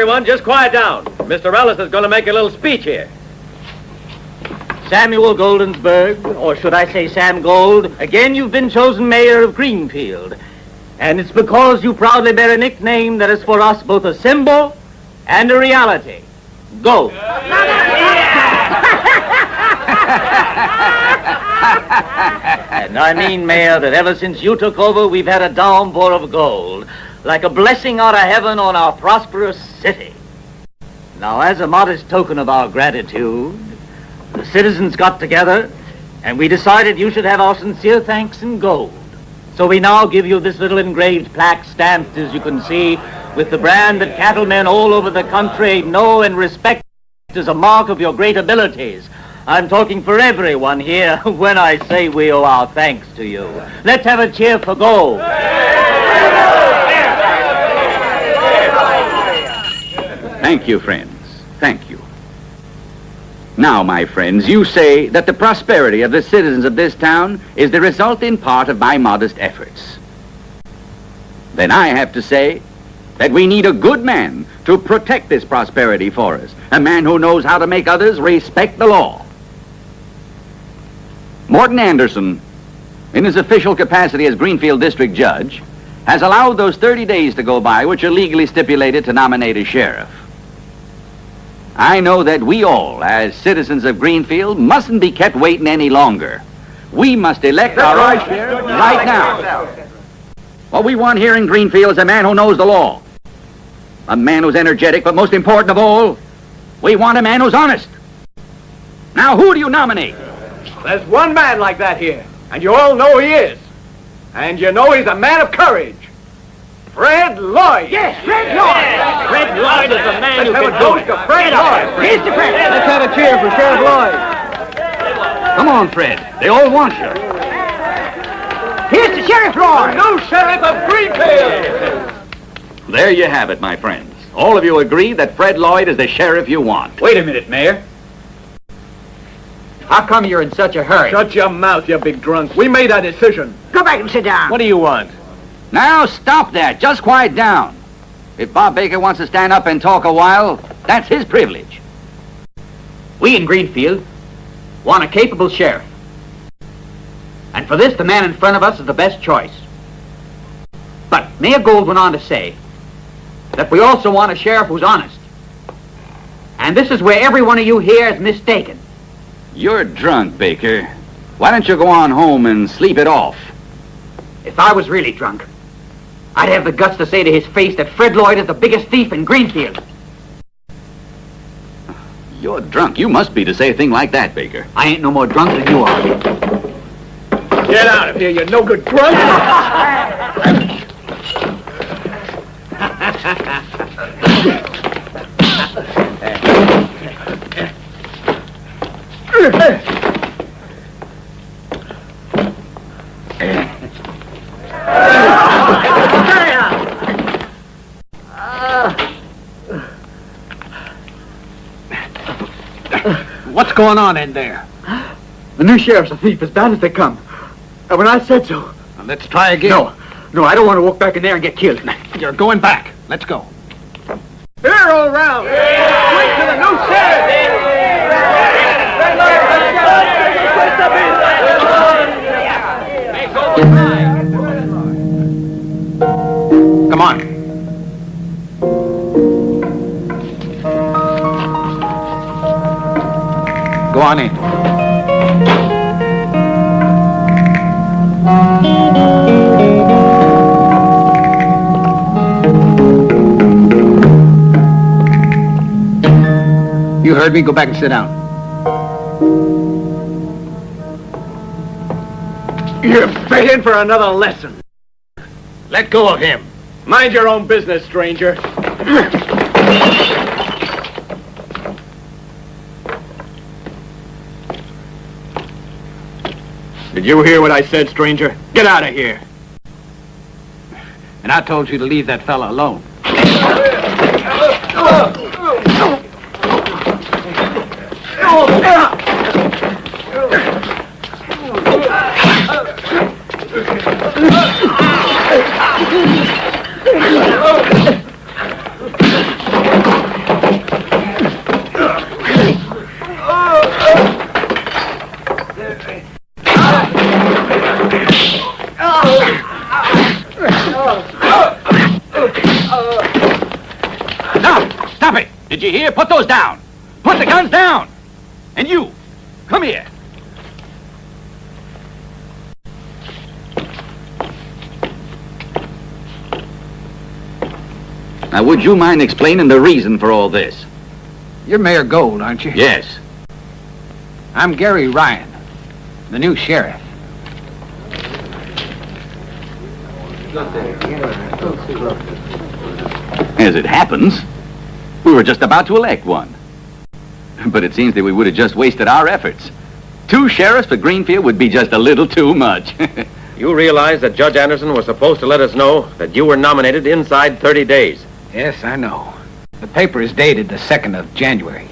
everyone, just quiet down. Mr. Ellis is going to make a little speech here. Samuel Goldensberg, or should I say Sam Gold, again you've been chosen mayor of Greenfield. And it's because you proudly bear a nickname that is for us both a symbol and a reality. Gold. And I mean, Mayor, that ever since you took over, we've had a downpour of gold, like a blessing out of heaven on our prosperous city. Now, as a modest token of our gratitude, the citizens got together, and we decided you should have our sincere thanks in gold. So we now give you this little engraved plaque stamped, as you can see, with the brand that cattlemen all over the country know and respect as a mark of your great abilities. I'm talking for everyone here when I say we owe our thanks to you. Let's have a cheer for gold. Thank you, friends. Thank you. Now, my friends, you say that the prosperity of the citizens of this town is the result in part of my modest efforts. Then I have to say that we need a good man to protect this prosperity for us, a man who knows how to make others respect the law. Morton Anderson, in his official capacity as Greenfield District Judge, has allowed those 30 days to go by which are legally stipulated to nominate a sheriff. I know that we all, as citizens of Greenfield, mustn't be kept waiting any longer. We must elect our own sheriff right now. What we want here in Greenfield is a man who knows the law. A man who's energetic, but most important of all, we want a man who's honest. Now, who do you nominate? There's one man like that here, and you all know he is. And you know he's a man of courage. Fred Lloyd. Yes, Fred Lloyd. Fred Lloyd is the man who can do it. Fred Lloyd. Here's the Fred. Let's have a cheer for Sheriff Lloyd. Come on, Fred. They all want you. Here's the Sheriff Lloyd. New sheriff of Greenfield. There you have it, my friends. All of you agree that Fred Lloyd is the sheriff you want. Wait a minute, Mayor. How come you're in such a hurry? Shut your mouth, you big drunk. We made our decision. Go back and sit down. What do you want? Now, stop that. Just quiet down. If Bob Baker wants to stand up and talk a while, that's his privilege. We in Greenfield want a capable sheriff. And for this, the man in front of us is the best choice. But Mayor Gold went on to say that we also want a sheriff who's honest. And this is where every one of you here is mistaken. You're drunk, Baker. Why don't you go on home and sleep it off? If I was really drunk, I'd have the guts to say to his face that Fred Lloyd is the biggest thief in Greenfield. You're drunk. You must be to say a thing like that, Baker. I ain't no more drunk than you are. Get out of here, you no good drunk. What's going on in there? The new sheriff's a thief as bad as they come. And when I said so... Well, let's try again. No, I don't want to walk back in there and get killed. You're going back. Let's go. Here, all round. Wait to the new sheriff. Come on. Go on in. You heard me. Go back and sit down. You're begging for another lesson. Let go of him. Mind your own business, stranger. Did you hear what I said, stranger? Get out of here. And I told you to leave that fella alone. Now, stop it! Did you hear? Put those down! Put the guns down! And you, come here. Now, would you mind explaining the reason for all this? You're Mayor Gold, aren't you? Yes. I'm Gary Ryan, the new sheriff. As it happens, we were just about to elect one. But it seems that we would have just wasted our efforts. 2 sheriffs for Greenfield would be just a little too much. You realize that Judge Anderson was supposed to let us know that you were nominated inside 30 days. Yes, I know. The paper is dated the 2nd of January.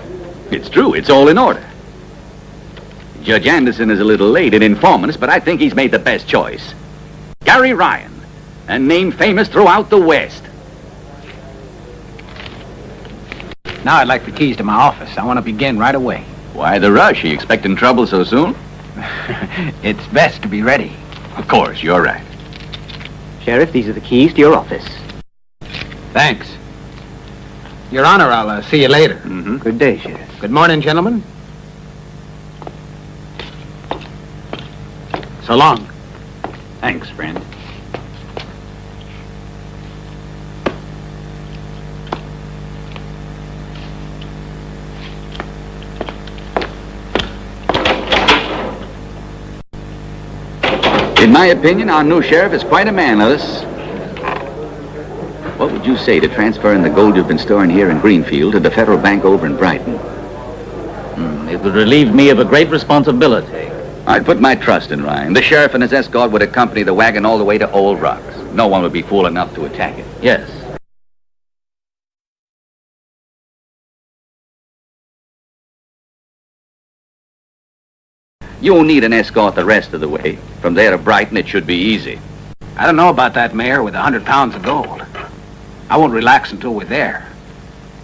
It's true. It's all in order. Judge Anderson is a little late in informing us, but I think he's made the best choice. Gary Ryan, a name famous throughout the West. Now I'd like the keys to my office. I want to begin right away. Why the rush? Are you expecting trouble so soon? It's best to be ready. Of course, you're right. Sheriff, these are the keys to your office. Thanks. Your Honor, I'll see you later. Mm-hmm. Good day, Sheriff. Good morning, gentlemen. So long. Thanks, friend. In my opinion, our new sheriff is quite a man, Ellis. What would you say to transferring the gold you've been storing here in Greenfield to the Federal Bank over in Brighton? It would relieve me of a great responsibility. I'd put my trust in Ryan. The sheriff and his escort would accompany the wagon all the way to Old Rocks. No one would be fool enough to attack it. Yes. You won't need an escort the rest of the way. From there to Brighton, it should be easy. I don't know about that, Mayor, with 100 pounds of gold. I won't relax until we're there.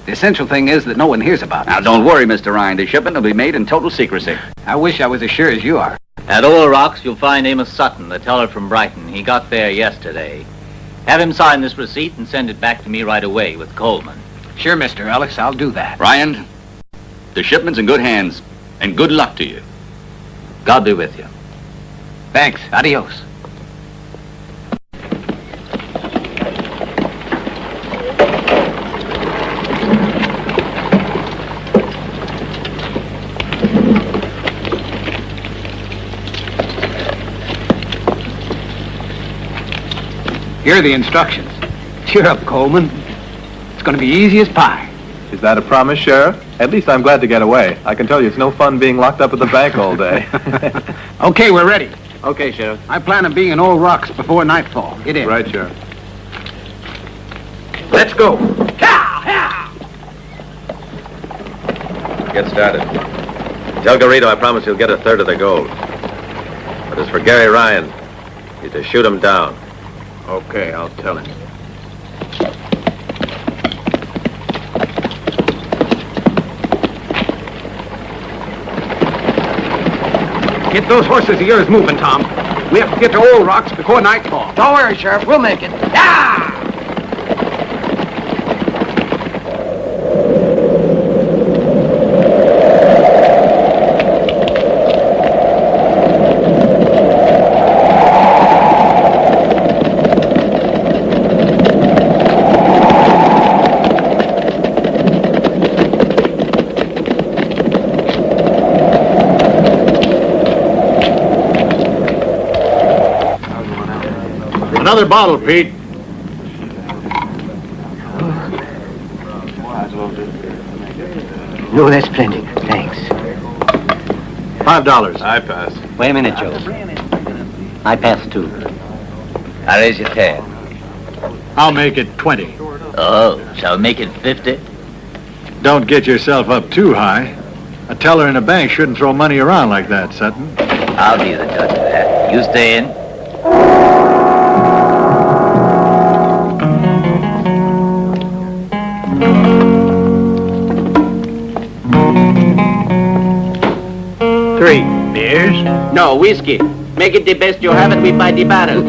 The essential thing is that no one hears about it. Now, don't worry, Mr. Ryan. The shipment will be made in total secrecy. I wish I was as sure as you are. At Old Rocks, you'll find Amos Sutton, the teller from Brighton. He got there yesterday. Have him sign this receipt and send it back to me right away with Coleman. Sure, Mr. Ellis, I'll do that. Ryan, the shipment's in good hands, and good luck to you. God be with you. Thanks. Adios. Here are the instructions. Cheer up, Coleman. It's going to be easy as pie. Is that a promise, Sheriff? At least I'm glad to get away. I can tell you it's no fun being locked up at the bank all day. Okay, we're ready. Okay, Sheriff. I plan on being in Old Rocks before nightfall. Get in. Right, Sheriff. Let's go. Get started. Tell Garrido I promise he'll get a third of the gold. But as for Gary Ryan, he's to shoot him down. Okay, I'll tell him. Get those horses of yours moving, Tom. We have to get to Old Rocks before nightfall. Don't worry, Sheriff. We'll make it. Ah! Another bottle, Pete. No, that's plenty. Thanks. $5. I pass. Wait a minute, Joe. I pass too. I raise your 10. I'll make it 20. Oh, shall we make it 50? Don't get yourself up too high. A teller in a bank shouldn't throw money around like that, Sutton. I'll be the judge of that. You stay in. Three. Beer? beers? No, whiskey. Make it the best you have and we buy the barrel.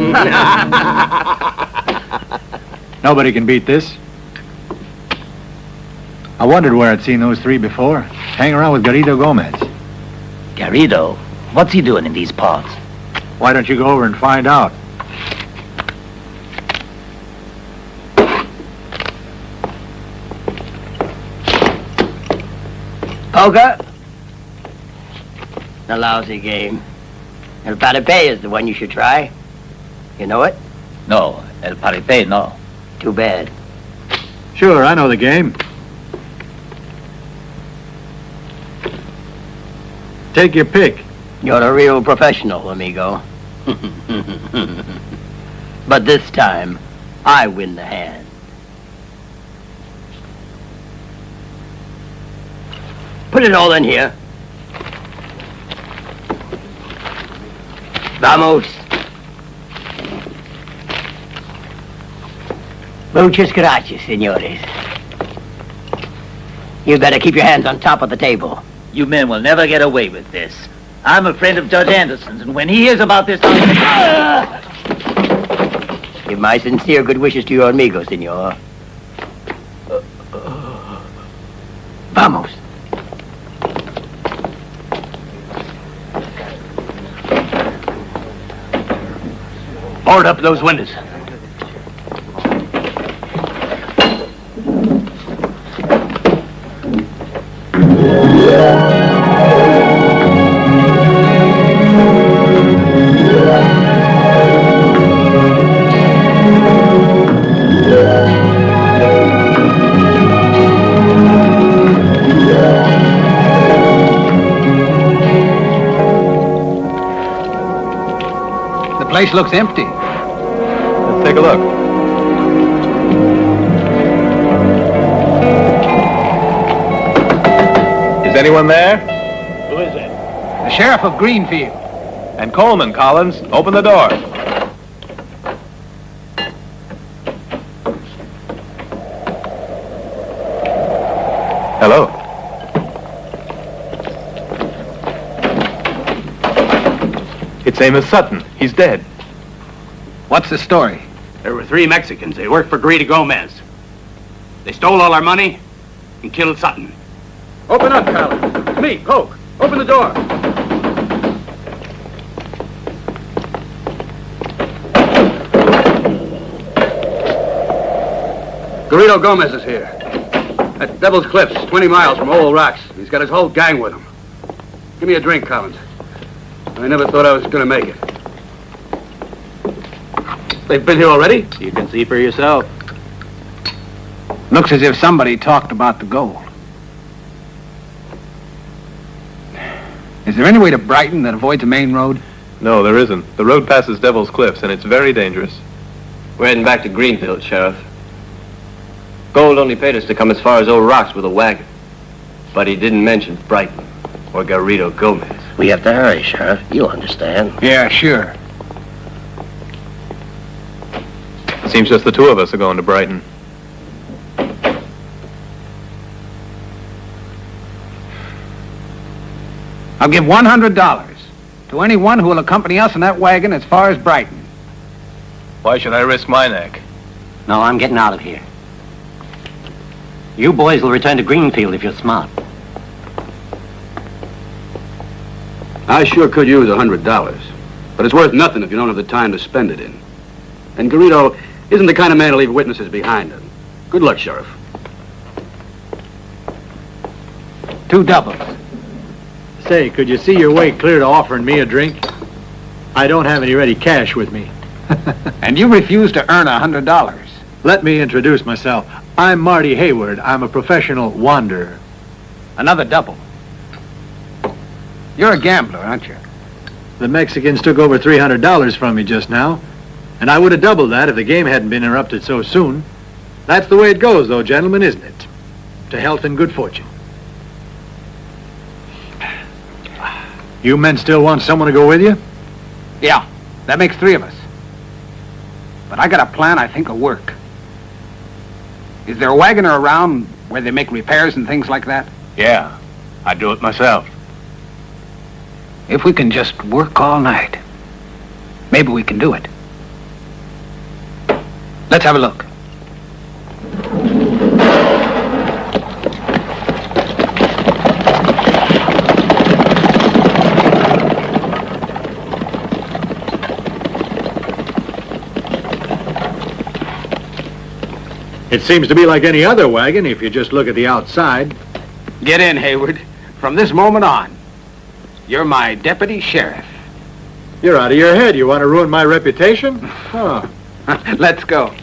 Nobody can beat this. I wondered where I'd seen those three before. Hang around with Garrido Gomez. Garrido? What's he doing in these parts? Why don't you go over and find out? Poker? A lousy game. El Paripé is the one you should try. You know it? No, El Paripé, no. Too bad. Sure, I know the game. Take your pick. You're a real professional, amigo. But this time, I win the hand. Put it all in here. Vamos. Muchas gracias, senores. You better keep your hands on top of the table. You men will never get away with this. I'm a friend of Judge Anderson's, and when he hears about this, Give my sincere good wishes to your amigo, senor. Vamos. Board up those windows. The place looks empty. Let's take a look. Is anyone there? Who is it? The sheriff of Greenfield. And Coleman, Collins. Open the door. Hello. It's Amos Sutton. He's dead. What's the story? There were 3 Mexicans. They worked for Garrido Gomez. They stole all our money and killed Sutton. Open up, Collins. It's me, Poke. Open the door. Garrido Gomez is here. At Devil's Cliffs, 20 miles from Old Rocks. He's got his whole gang with him. Give me a drink, Collins. I never thought I was going to make it. They've been here already? You can see for yourself. Looks as if somebody talked about the gold. Is there any way to Brighton that avoids the main road? No, there isn't. The road passes Devil's Cliffs, and it's very dangerous. We're heading back to Greenfield, Sheriff. Gold only paid us to come as far as Old Rocks with a wagon. But he didn't mention Brighton or Garrido Gomez. We have to hurry, Sheriff. You'll understand. Yeah, sure. Seems just the two of us are going to Brighton. I'll give $100 to anyone who will accompany us in that wagon as far as Brighton. Why should I risk my neck? No, I'm getting out of here. You boys will return to Greenfield if you're smart. I sure could use $100, but it's worth nothing if you don't have the time to spend it in. And Garrido isn't the kind of man to leave witnesses behind him. Good luck, Sheriff. 2 doubles. Say, could you see your way clear to offering me a drink? I don't have any ready cash with me. And you refuse to earn $100. Let me introduce myself. I'm Marty Hayward. I'm a professional wanderer. Another double. You're a gambler, aren't you? The Mexicans took over $300 from me just now, and I would have doubled that if the game hadn't been interrupted so soon. That's the way it goes, though, gentlemen, isn't it? To health and good fortune. You men still want someone to go with you? Yeah, that makes 3 of us. But I got a plan I think will work. Is there a wagoner around where they make repairs and things like that? Yeah, I do it myself. If we can just work all night, maybe we can do it. Let's have a look. It seems to be like any other wagon if you just look at the outside. Get in, Hayward. From this moment on, you're my deputy sheriff. You're out of your head. You want to ruin my reputation? Oh. Let's go.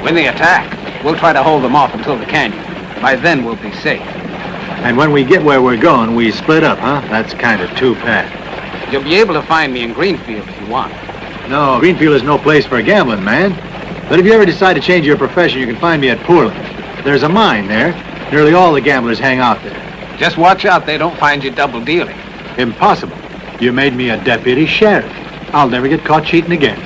When they attack, we'll try to hold them off until the canyon. By then, we'll be safe. And when we get where we're going, we split up, huh? That's kind of two-path. You'll be able to find me in Greenfield if you want. No, Greenfield is no place for gambling, man. But if you ever decide to change your profession, you can find me at Portland. There's a mine there. Nearly all the gamblers hang out there. Just watch out they don't find you double dealing. Impossible. You made me a deputy sheriff. I'll never get caught cheating again.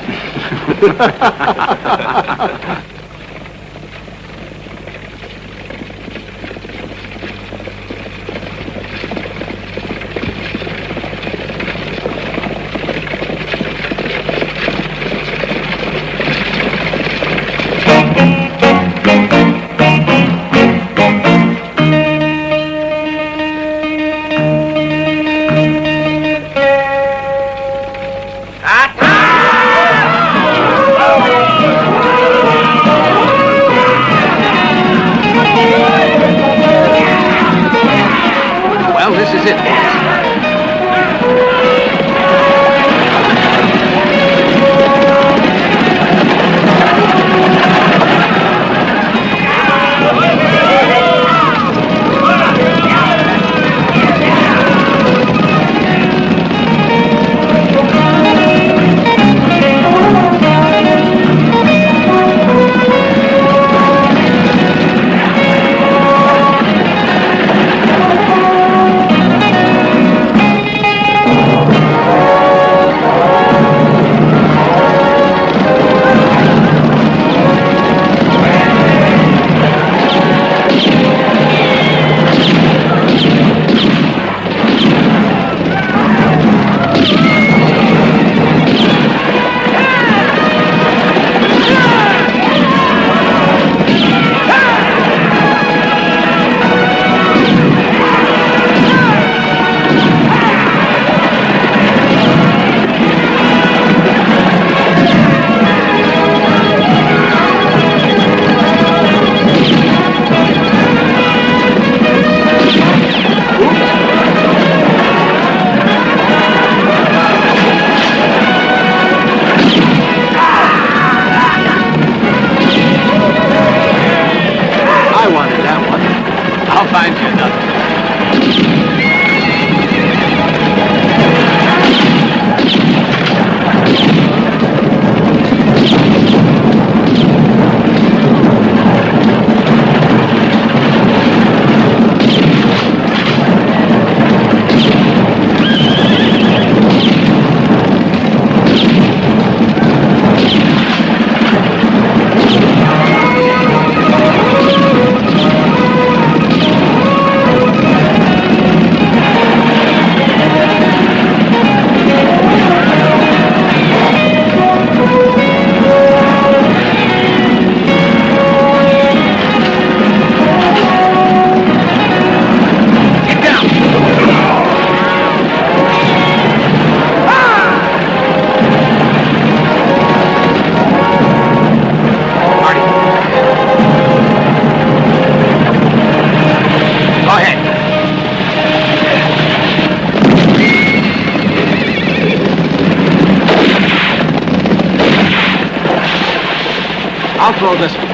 I'll throw this one.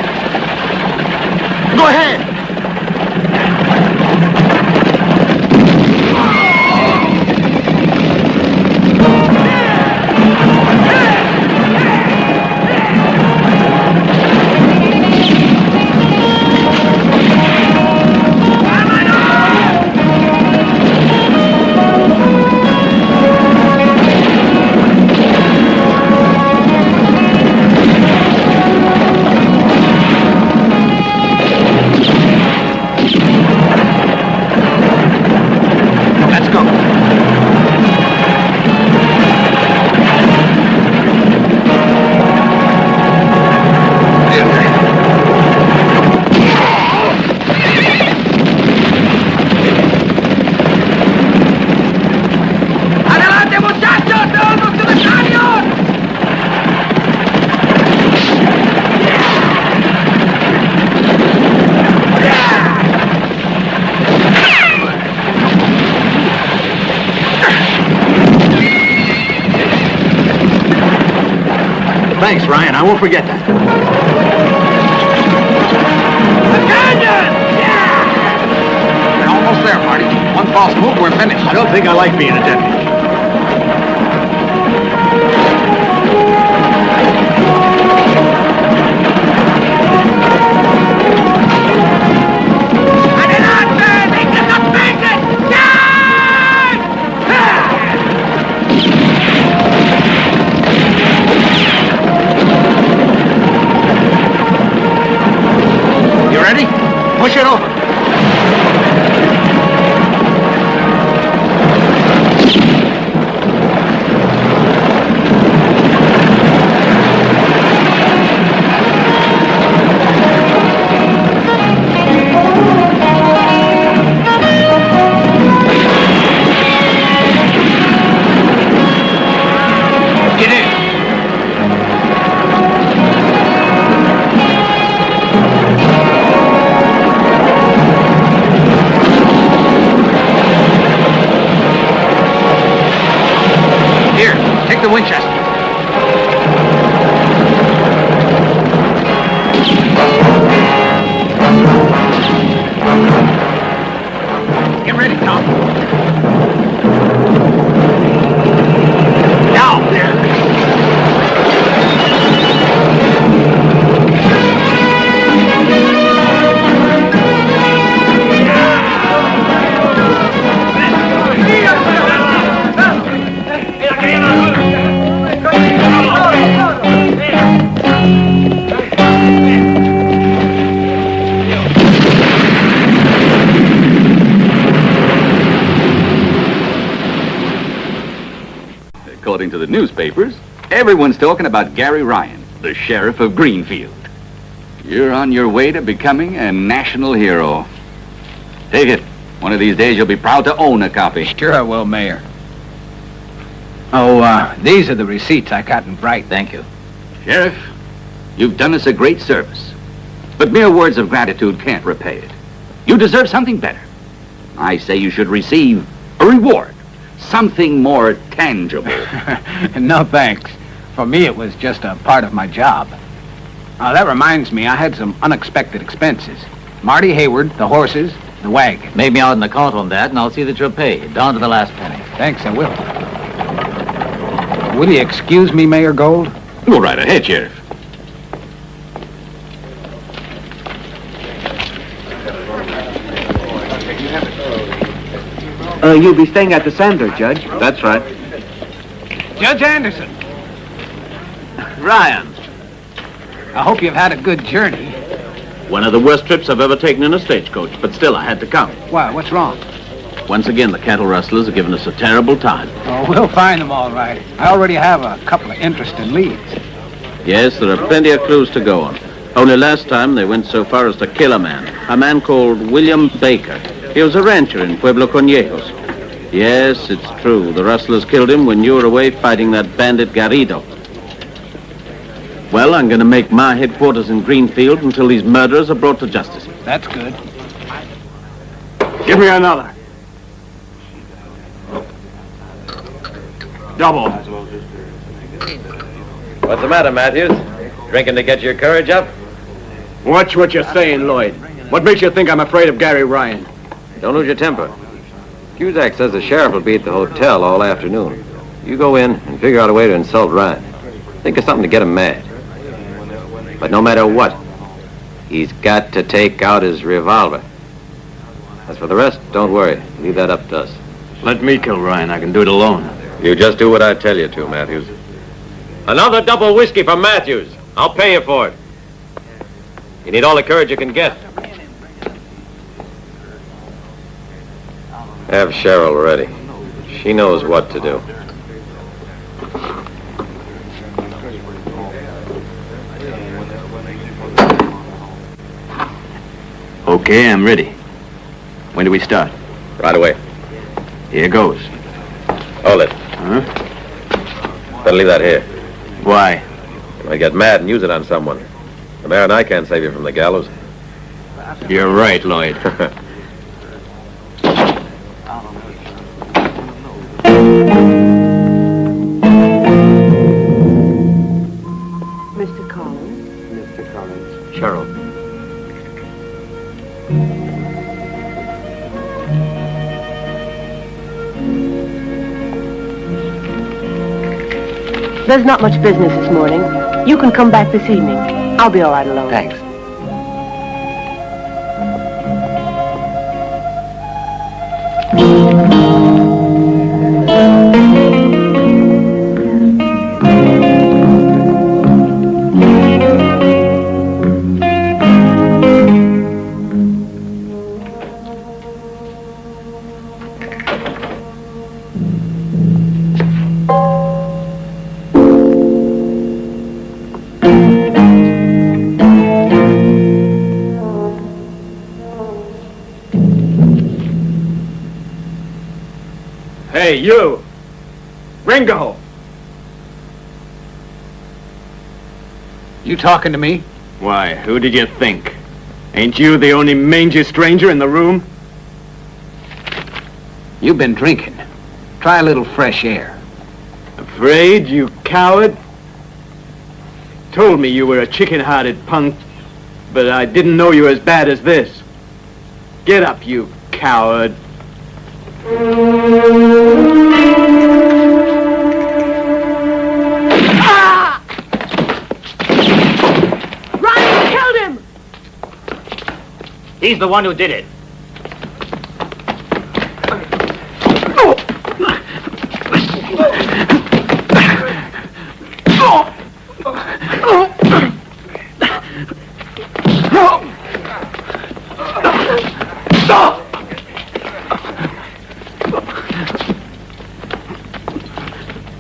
Go ahead. Thanks, Ryan. I won't forget that. We're almost there, Marty. One false move, we're finished. I don't think I like being a deputy. Push it over. The Winchester. Get ready, Tom. Down there. According to the newspapers, everyone's talking about Gary Ryan, the sheriff of Greenfield. You're on your way to becoming a national hero. Take it. One of these days you'll be proud to own a copy. Sure I will, Mayor. Oh, these are the receipts I got in Bright. Thank you. Sheriff, you've done us a great service. But mere words of gratitude can't repay it. You deserve something better. I say you should receive a reward. Something more tangible. No, thanks. For me, it was just a part of my job. That reminds me, I had some unexpected expenses. Marty Hayward, the horses, the wagon. Make me out an account on that, and I'll see that you're paid, down to the last penny. Thanks, I will. Will you excuse me, Mayor Gold? Go right ahead, Sheriff. You'll be staying at the Sandler, Judge. That's right. Judge Anderson. Ryan. I hope you've had a good journey. One of the worst trips I've ever taken in a stagecoach, but still I had to come. Why, what's wrong? Once again, the cattle rustlers have given us a terrible time. Oh, we'll find them all right. I already have a couple of interesting leads. Yes, there are plenty of clues to go on. Only last time they went so far as to kill a man called William Baker. He was a rancher in Pueblo Conejos. Yes, it's true. The rustlers killed him when you were away fighting that bandit Garrido. Well, I'm going to make my headquarters in Greenfield until these murderers are brought to justice. That's good. Give me another. Double. What's the matter, Matthews? Drinking to get your courage up? Watch what you're saying, Lloyd. What makes you think I'm afraid of Gary Ryan? Don't lose your temper. Cusack says the sheriff will be at the hotel all afternoon. You go in and figure out a way to insult Ryan. Think of something to get him mad. But no matter what, he's got to take out his revolver. As for the rest, don't worry. Leave that up to us. Let me kill Ryan. I can do it alone. You just do what I tell you to, Matthews. Another double whiskey for Matthews. I'll pay you for it. You need all the courage you can get. Have Cheryl ready. She knows what to do. Okay, I'm ready. When do we start? Right away. Here goes. Hold it. Huh? Better leave that here. Why? You might get mad and use it on someone. The mayor and I can't save you from the gallows. You're right, Lloyd. Mr. Collins? Mr. Collins. Cheryl. There's not much business this morning. You can come back this evening. I'll be all right alone. Thanks. Hey, you! Ringo! You talking to me? Why, who did you think? Ain't you the only mangy stranger in the room? You've been drinking. Try a little fresh air. Afraid, you coward? Told me you were a chicken-hearted punk, but I didn't know you were as bad as this. Get up, you coward. Ah! Ryan killed him! He's the one who did it.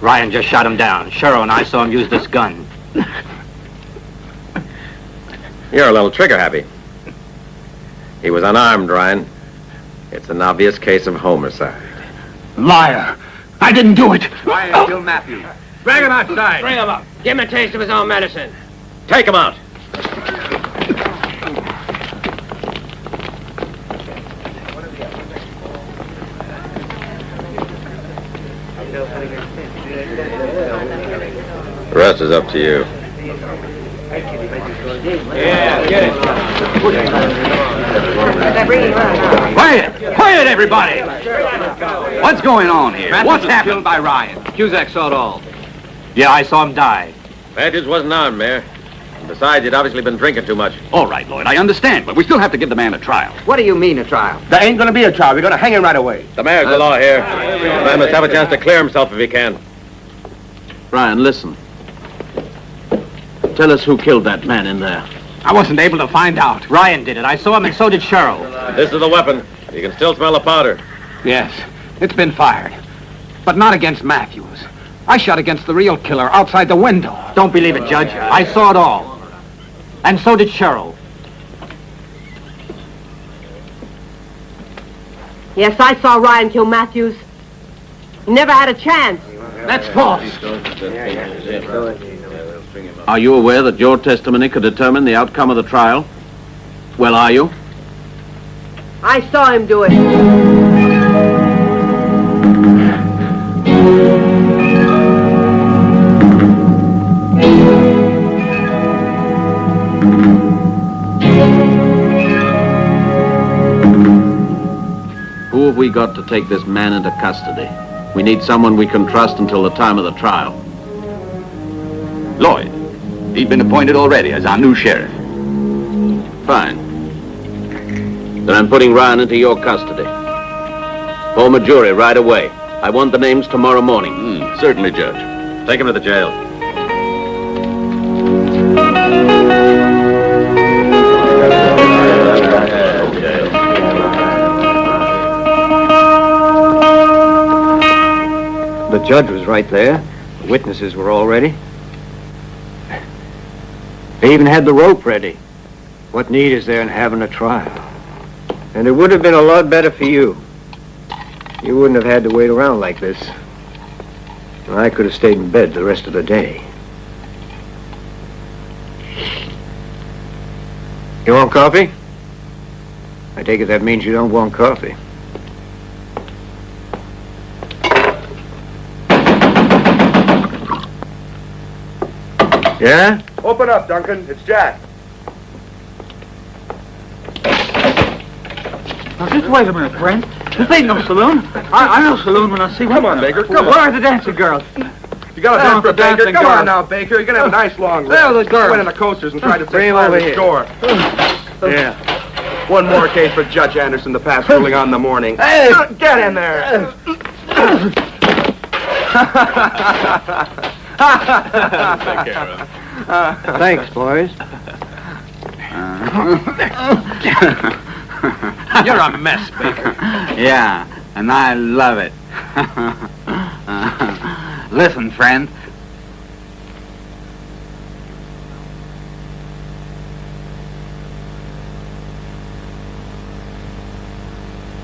Ryan just shot him down. Cheryl and I saw him use this gun. You're a little trigger-happy. He was unarmed, Ryan. It's an obvious case of homicide. Liar! I didn't do it! Ryan, kill Matthews. Drag him outside. Bring him up. Give him a taste of his own medicine. Take him out. The rest is up to you. Yeah, get it. Quiet! Quiet, everybody! What's going on here? What's happened? Killed by Ryan. Cusack saw it all. Yeah, I saw him die. Matthews wasn't armed, Mayor. And besides, he'd obviously been drinking too much. All right, Lloyd, I understand, but we still have to give the man a trial. What do you mean, a trial? There ain't gonna be a trial. We're gonna hang him right away. The mayor's the law here. The man must have a chance to clear himself if he can. Ryan, listen. Tell us who killed that man in there. I wasn't able to find out. Ryan did it. I saw him, and so did Cheryl. This is the weapon. You can still smell the powder. Yes, it's been fired. But not against Matthews. I shot against the real killer outside the window. Don't believe it, Judge. I saw it all. And so did Cheryl. Yes, I saw Ryan kill Matthews. He never had a chance. That's false. Are you aware that your testimony could determine the outcome of the trial? Well, are you? I saw him do it. we got to take this man into custody. We need someone we can trust until the time of the trial. Lloyd. He's been appointed already as our new sheriff. Fine. Then I'm putting Ryan into your custody. Form a jury right away. I want the names tomorrow morning. Certainly, Judge. Take him to the jail. The judge was right there. The witnesses were all ready. They even had the rope ready. What need is there in having a trial? And it would have been a lot better for you. You wouldn't have had to wait around like this. I could have stayed in bed the rest of the day. You want coffee? I take it that means you don't want coffee. Yeah? Open up, Duncan. It's Jack. Now, just wait a minute, friend. This ain't no saloon. I know saloon when I see one. Come on, Baker. Come Where on. are the dancing girls? You got a dance for Baker. dancing Come girls. on now, Baker. You're going to have a nice long There are run. the girls. Went in the coasters and tried to Bring take 'em fire over at the here. store. Yeah. One more case for Judge Anderson, the past ruling on the morning. Hey! Get in there. Take care of him. Thanks, boys. You're a mess, Baker. Yeah, and I love it. Listen, friend.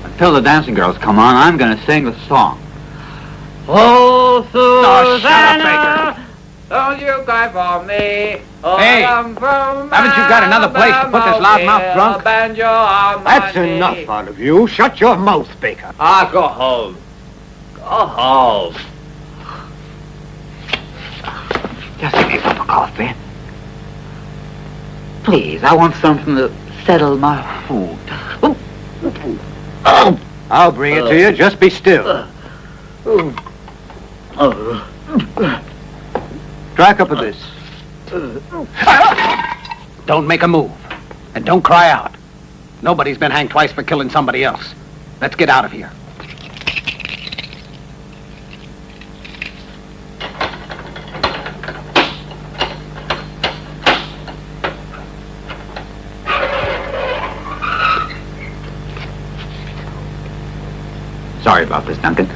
Until the dancing girls come on, I'm going to sing the song. Oh, Oh, shut up, Baker. don't you cry for me. Hey, haven't you got another place to put this loudmouth drunk? That's enough out of you. Shut your mouth, Baker. Go home. Go home. Just give me a cup of coffee. Please, I want something to settle my food. I'll bring it to you. Just be still. Try a cup of this. Don't make a move. And don't cry out. Nobody's been hanged twice for killing somebody else. Let's get out of here. Sorry about this, Duncan.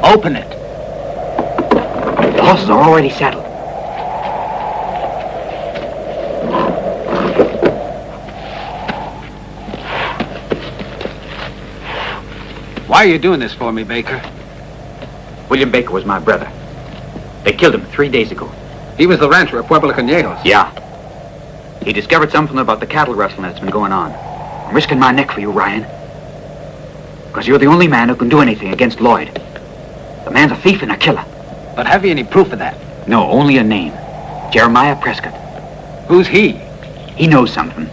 Open it. The horses are already saddled. Why are you doing this for me, Baker? William Baker was my brother. They killed him 3 days ago. He was the rancher of Pueblo Conejos. Yeah. He discovered something about the cattle rustling that's been going on. I'm risking my neck for you, Ryan. Because you're the only man who can do anything against Lloyd. The man's a thief and a killer. But have you any proof of that? No, only a name. Jeremiah Prescott. Who's he? He knows something.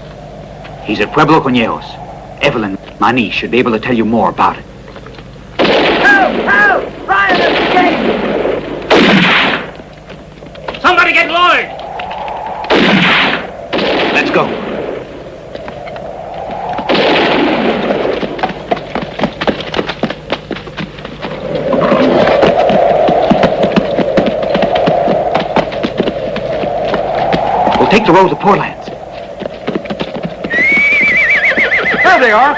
He's at Pueblo Conejos. Evelyn, my niece, should be able to tell you more about it. Help! Help! Ryan escaped! Somebody get Lloyd! Let's go. We'll take the road to Portlands. There they are!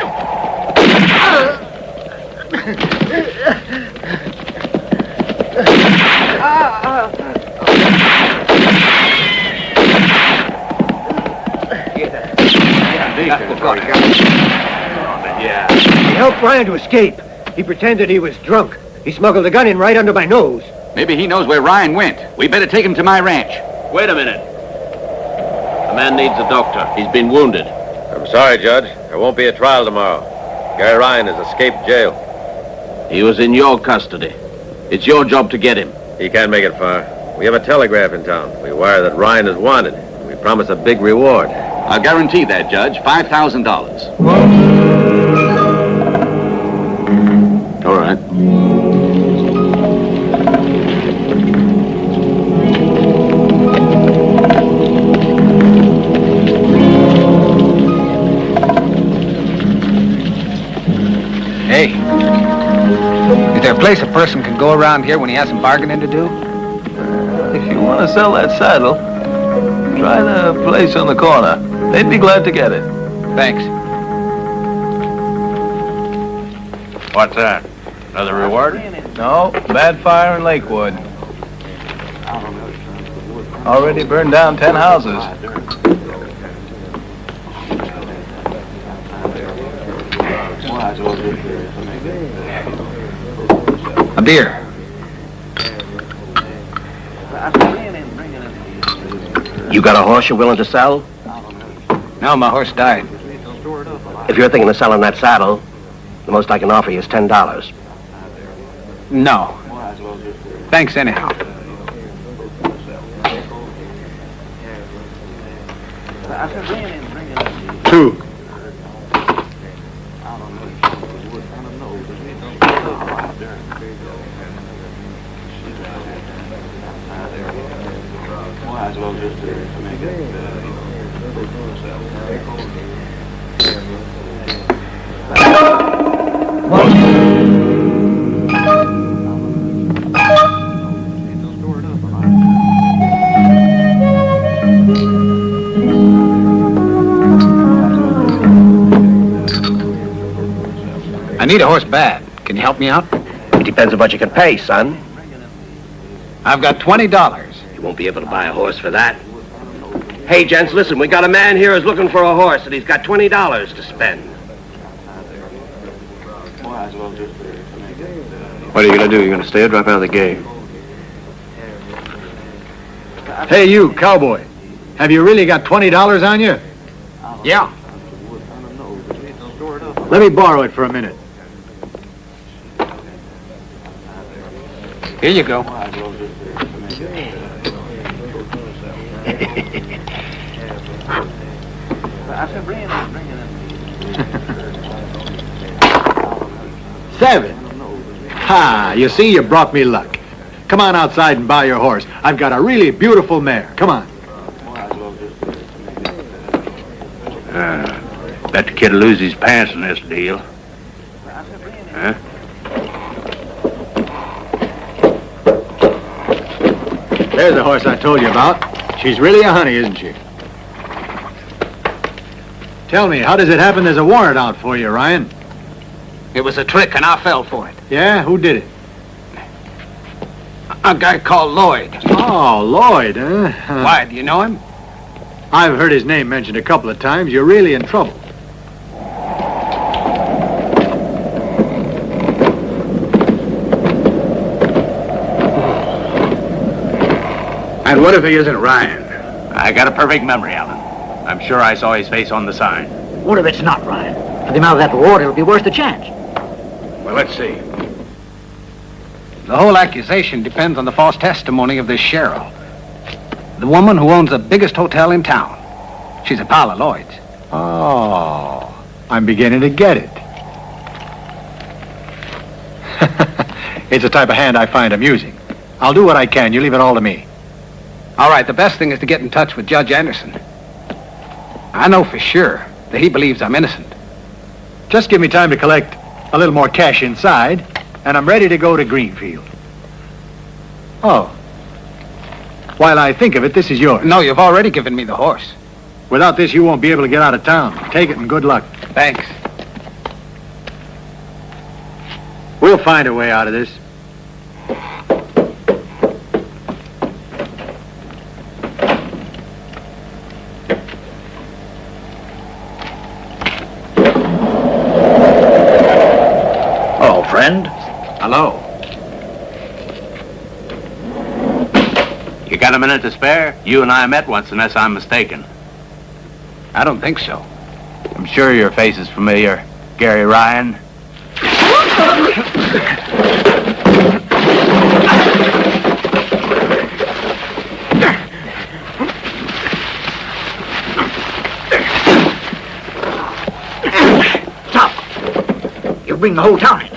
He helped Ryan to escape. He pretended he was drunk. He smuggled a gun in right under my nose. Maybe he knows where Ryan went. We better take him to my ranch. Wait a minute. The man needs a doctor. He's been wounded. I'm sorry, Judge. There won't be a trial tomorrow. Gary Ryan has escaped jail. He was in your custody. It's your job to get him. He can't make it far. We have a telegraph in town. We wire that Ryan is wanted. We promise a big reward. I'll guarantee that, Judge. $5,000. All right. Hey, is there a place a person can go around here when he has some bargaining to do? If you want to sell that saddle, try the place on the corner. They'd be glad to get it. Thanks. What's that? Another reward? No, bad fire in Lakewood. Already burned down 10 houses. A beer. You got a horse you're willing to sell? No, my horse died. If you're thinking of selling that saddle, the most I can offer you is $10. No. Thanks anyhow. Two. I need a horse bad. Can you help me out? It depends on what you can pay, son. I've got $20. You won't be able to buy a horse for that. Hey, gents, listen, we got a man here who's looking for a horse, and he's got $20 to spend. What are you going to do? You going to stay or drop out of the game? Hey, you, cowboy. Have you really got $20 on you? Yeah. Let me borrow it for a minute. Here you go. $7. Ha! You see, you brought me luck. Come on outside and buy your horse. I've got a really beautiful mare. Come on. Bet the kid will lose his pants in this deal. Huh? There's the horse I told you about. She's really a honey, isn't she? Tell me, how does it happen there's a warrant out for you, Ryan? It was a trick and I fell for it. Yeah? Who did it? A guy called Lloyd. Oh, Lloyd, huh? Why, do you know him? I've heard his name mentioned a couple of times. You're really in trouble. And what if he isn't Ryan? I got a perfect memory, Alan. I'm sure I saw his face on the sign. What if it's not Ryan? For the amount of that reward, it'll be worth the chance. Well, let's see. The whole accusation depends on the false testimony of this Cheryl. The woman who owns the biggest hotel in town. She's a pal of Lloyd's. Oh, I'm beginning to get it. It's a type of hand I find amusing. I'll do what I can. You leave it all to me. All right, the best thing is to get in touch with Judge Anderson. I know for sure that he believes I'm innocent. Just give me time to collect a little more cash inside, and I'm ready to go to Greenfield. Oh. While I think of it, this is yours. No, you've already given me the horse. Without this, you won't be able to get out of town. Take it and good luck. Thanks. We'll find a way out of this. Hello, friend. Hello. Got a minute to spare? You and I met once, unless I'm mistaken. I don't think so. I'm sure your face is familiar. Gary Ryan. Stop! You'll bring the whole town in.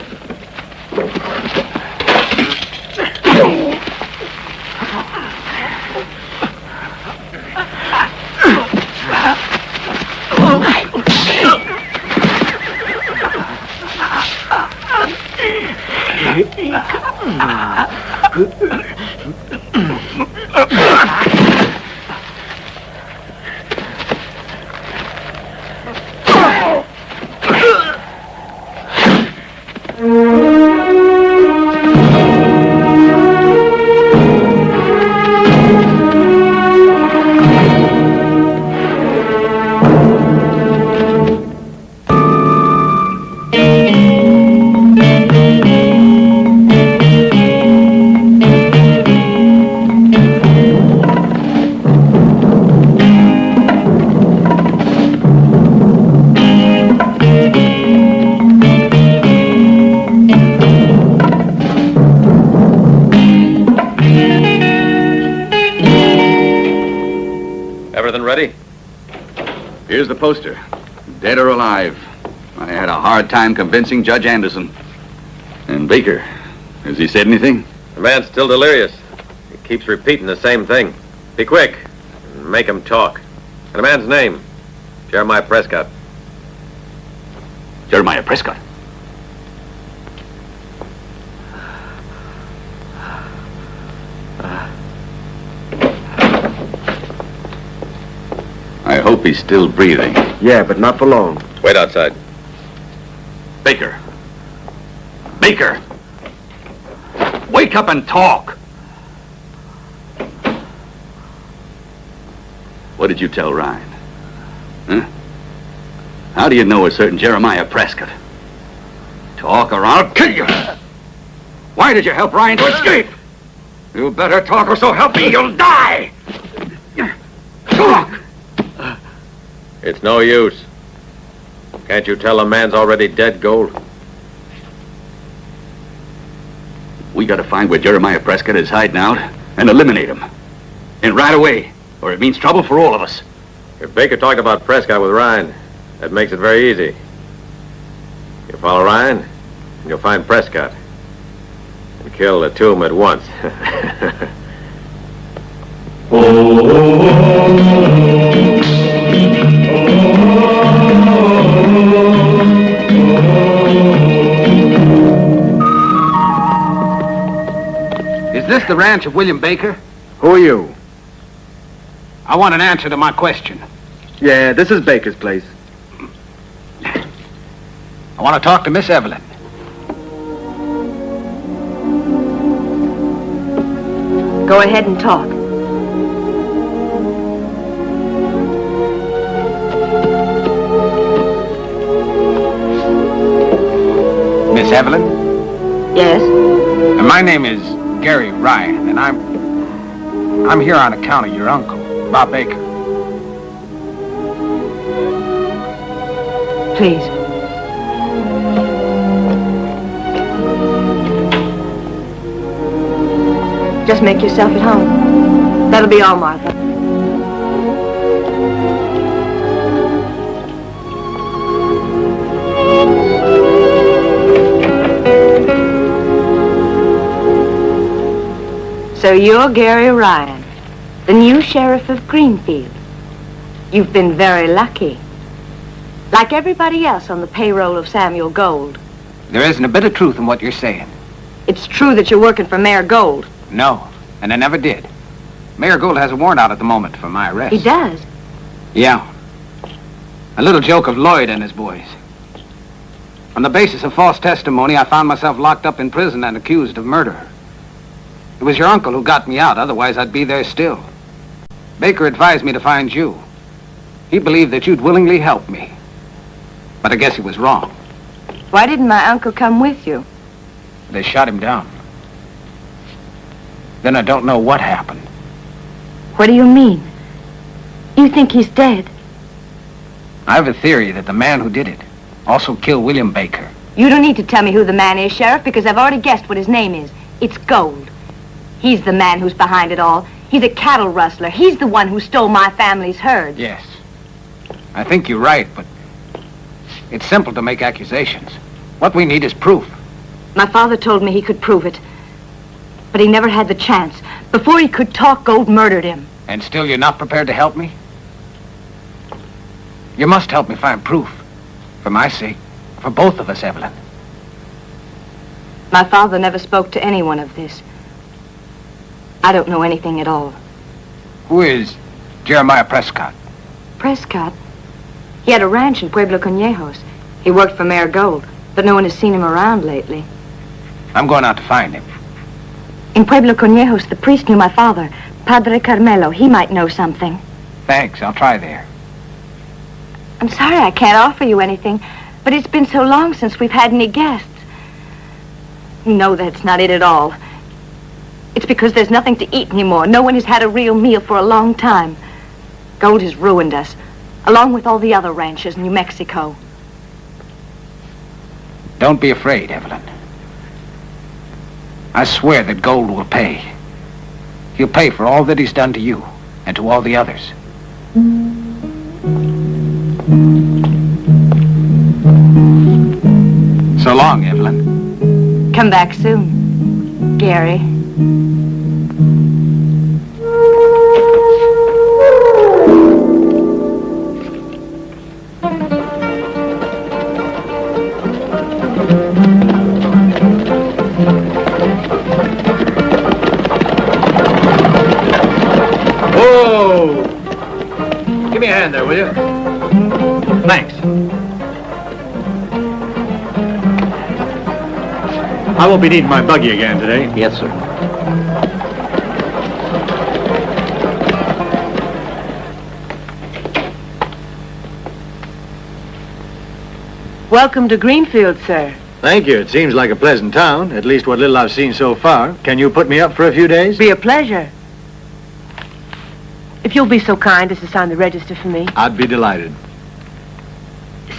Here's the poster. Dead or alive. I had a hard time convincing Judge Anderson. And Baker, has he said anything? The man's still delirious. He keeps repeating the same thing. Be quick. And make him talk. And the man's name? Jeremiah Prescott. Jeremiah Prescott? I hope he's still breathing. Yeah, but not for long. Wait outside. Baker. Baker! Wake up and talk! What did you tell Ryan? Huh? How do you know a certain Jeremiah Prescott? Talk or I'll kill you! Why did you help Ryan to escape? You better talk or so help me, you'll die! Talk! It's no use. Can't you tell a man's already dead, Gold? We gotta find where Jeremiah Prescott is hiding out and eliminate him. And right away, or it means trouble for all of us. If Baker talked about Prescott with Ryan, that makes it very easy. You follow Ryan, and you'll find Prescott. And kill the two of them at once. Is this the ranch of William Baker? Who are you? I want an answer to my question. Yeah, this is Baker's place. I want to talk to Miss Evelyn. Go ahead and talk. Miss Evelyn? Yes? And my name is Gary Ryan, and I'm here on account of your uncle, Bob Baker. Please. Just make yourself at home. That'll be all, Martha. So you're Gary Ryan, the new sheriff of Greenfield. You've been very lucky. Like everybody else on the payroll of Samuel Gold. There isn't a bit of truth in what you're saying. It's true that you're working for Mayor Gold. No, and I never did. Mayor Gold has a warrant out at the moment for my arrest. He does? Yeah. A little joke of Lloyd and his boys. On the basis of false testimony, I found myself locked up in prison and accused of murder. It was your uncle who got me out, otherwise I'd be there still. Baker advised me to find you. He believed that you'd willingly help me. But I guess he was wrong. Why didn't my uncle come with you? They shot him down. Then I don't know what happened. What do you mean? You think he's dead? I have a theory that the man who did it also killed William Baker. You don't need to tell me who the man is, Sheriff, because I've already guessed what his name is. It's Gold. He's the man who's behind it all. He's a cattle rustler. He's the one who stole my family's herd. Yes. I think you're right, but it's simple to make accusations. What we need is proof. My father told me he could prove it, but he never had the chance. Before he could talk, Gold murdered him. And still you're not prepared to help me? You must help me find proof. For my sake. For both of us, Evelyn. My father never spoke to anyone of this. I don't know anything at all. Who is Jeremiah Prescott? Prescott? He had a ranch in Pueblo Conejos. He worked for Mayor Gold, but no one has seen him around lately. I'm going out to find him. In Pueblo Conejos, the priest knew my father, Padre Carmelo. He might know something. Thanks, I'll try there. I'm sorry I can't offer you anything, but it's been so long since we've had any guests. No, that's not it at all. It's because there's nothing to eat anymore. No one has had a real meal for a long time. Gold has ruined us, along with all the other ranches in New Mexico. Don't be afraid, Evelyn. I swear that Gold will pay. He'll pay for all that he's done to you and to all the others. So long, Evelyn. Come back soon, Gary. Whoa! Give me a hand there, will you? Thanks. I won't be needing my buggy again today. Yes, sir. Welcome to Greenfield, sir. Thank you. It seems like a pleasant town, at least what little I've seen so far. Can you put me up for a few days? Be a pleasure. If you'll be so kind as to sign the register for me. I'd be delighted.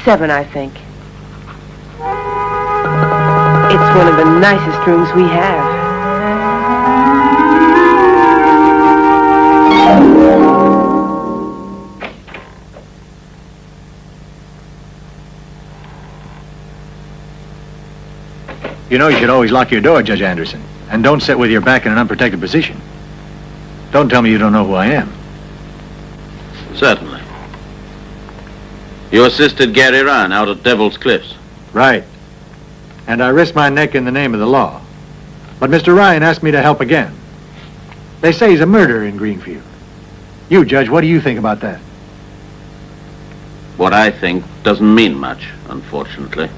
7, I think. It's one of the nicest rooms we have. You know you should always lock your door, Judge Anderson. And don't sit with your back in an unprotected position. Don't tell me you don't know who I am. Certainly. You assisted Gary Ryan out at Devil's Cliffs. Right. And I risked my neck in the name of the law. But Mr. Ryan asked me to help again. They say he's a murderer in Greenfield. You, Judge, what do you think about that? What I think doesn't mean much, unfortunately.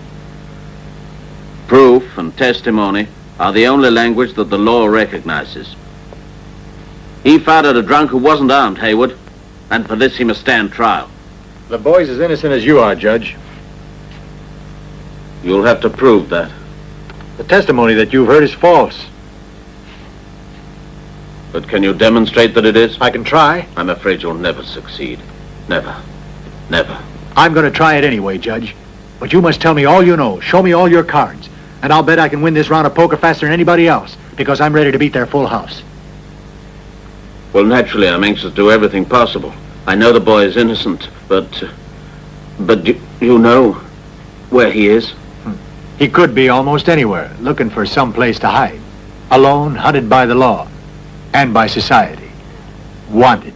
Proof and testimony are the only language that the law recognizes. He fired at a drunk who wasn't armed, Haywood, and for this he must stand trial. The boy's as innocent as you are, Judge. You'll have to prove that. The testimony that you've heard is false. But can you demonstrate that it is? I can try. I'm afraid you'll never succeed. Never. Never. I'm going to try it anyway, Judge. But you must tell me all you know. Show me all your cards. And I'll bet I can win this round of poker faster than anybody else, because I'm ready to beat their full house. Well, naturally, I'm anxious to do everything possible. I know the boy is innocent, but you know where he is? He could be almost anywhere, looking for some place to hide. Alone, hunted by the law, and by society. Wanted.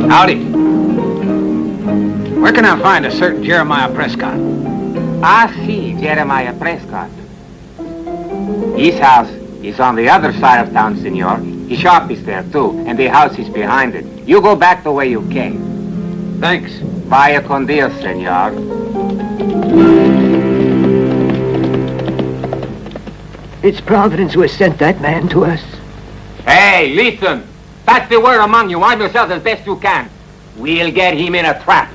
Howdy. Where can I find a certain Jeremiah Prescott? Ah, see, Jeremiah Prescott. His house is on the other side of town, senor. His shop is there, too, and the house is behind it. You go back the way you came. Thanks. Vaya con Dios, senor. It's Providence who has sent that man to us. Hey, listen. Pass the word among you. Arm yourselves as best you can. We'll get him in a trap.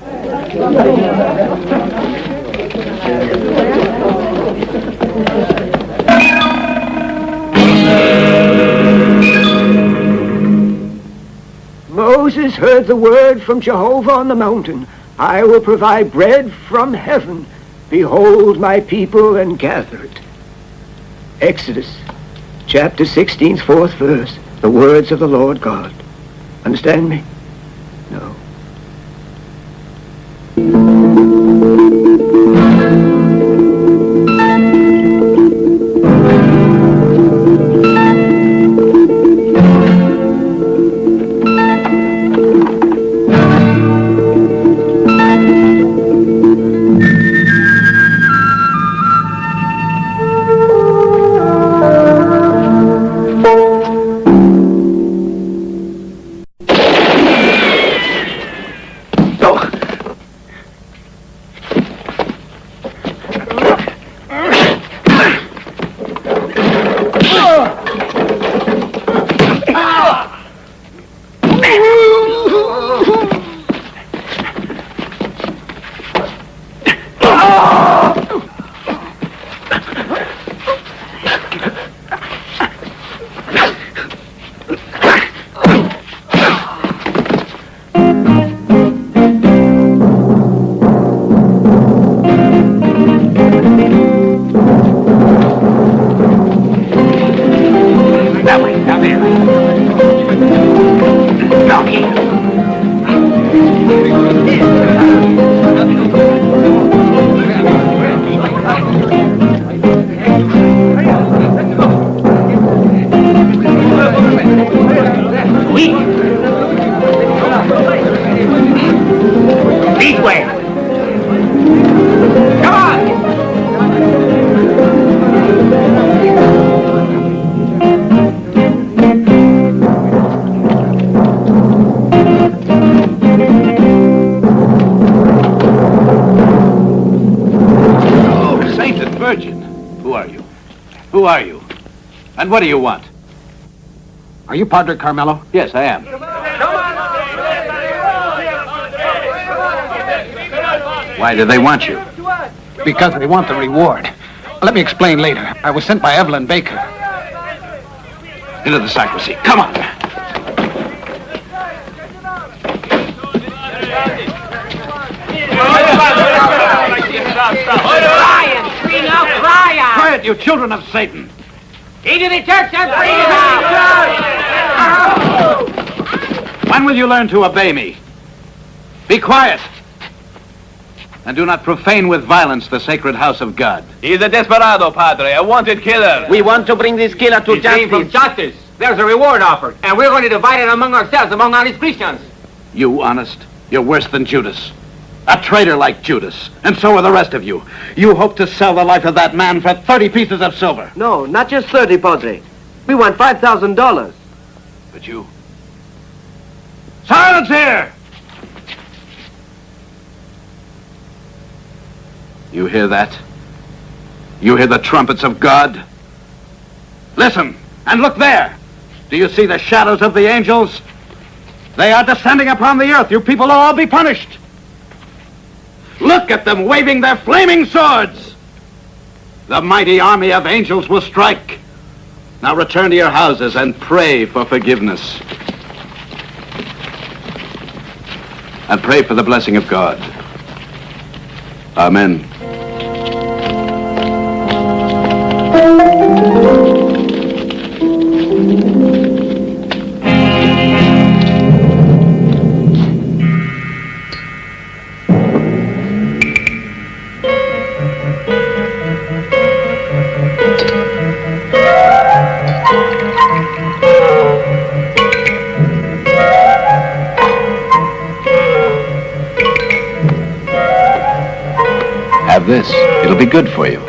Moses heard the word from Jehovah on the mountain. I will provide bread from heaven. Behold my people and gather it. Exodus, chapter 16, 4th verse. The words of the Lord God. Understand me? No. Who are you? And what do you want? Are you Padre Carmelo? Yes, I am. Why do they want you? Because they want the reward. Let me explain later. I was sent by Evelyn Baker. Into the sacristy. Come on. Ryan! Free now, Ryan! Quiet, you children of Satan! Into the church and free him out! When will you learn to obey me? Be quiet! And do not profane with violence the sacred house of God. He's a desperado, Padre, a wanted killer. We want to bring this killer to justice. From justice. There's a reward offered, and we're going to divide it among ourselves, among honest Christians. You honest? You're worse than Judas. A traitor like Judas. And so are the rest of you. You hope to sell the life of that man for 30 pieces of silver. No, not just 30, Padre. We want $5,000. But you... Silence here! You hear that? You hear the trumpets of God? Listen, and look there. Do you see the shadows of the angels? They are descending upon the earth. You people will all be punished. Look at them waving their flaming swords. The mighty army of angels will strike. Now return to your houses and pray for forgiveness. And pray for the blessing of God. Amen. Have this. It'll be good for you.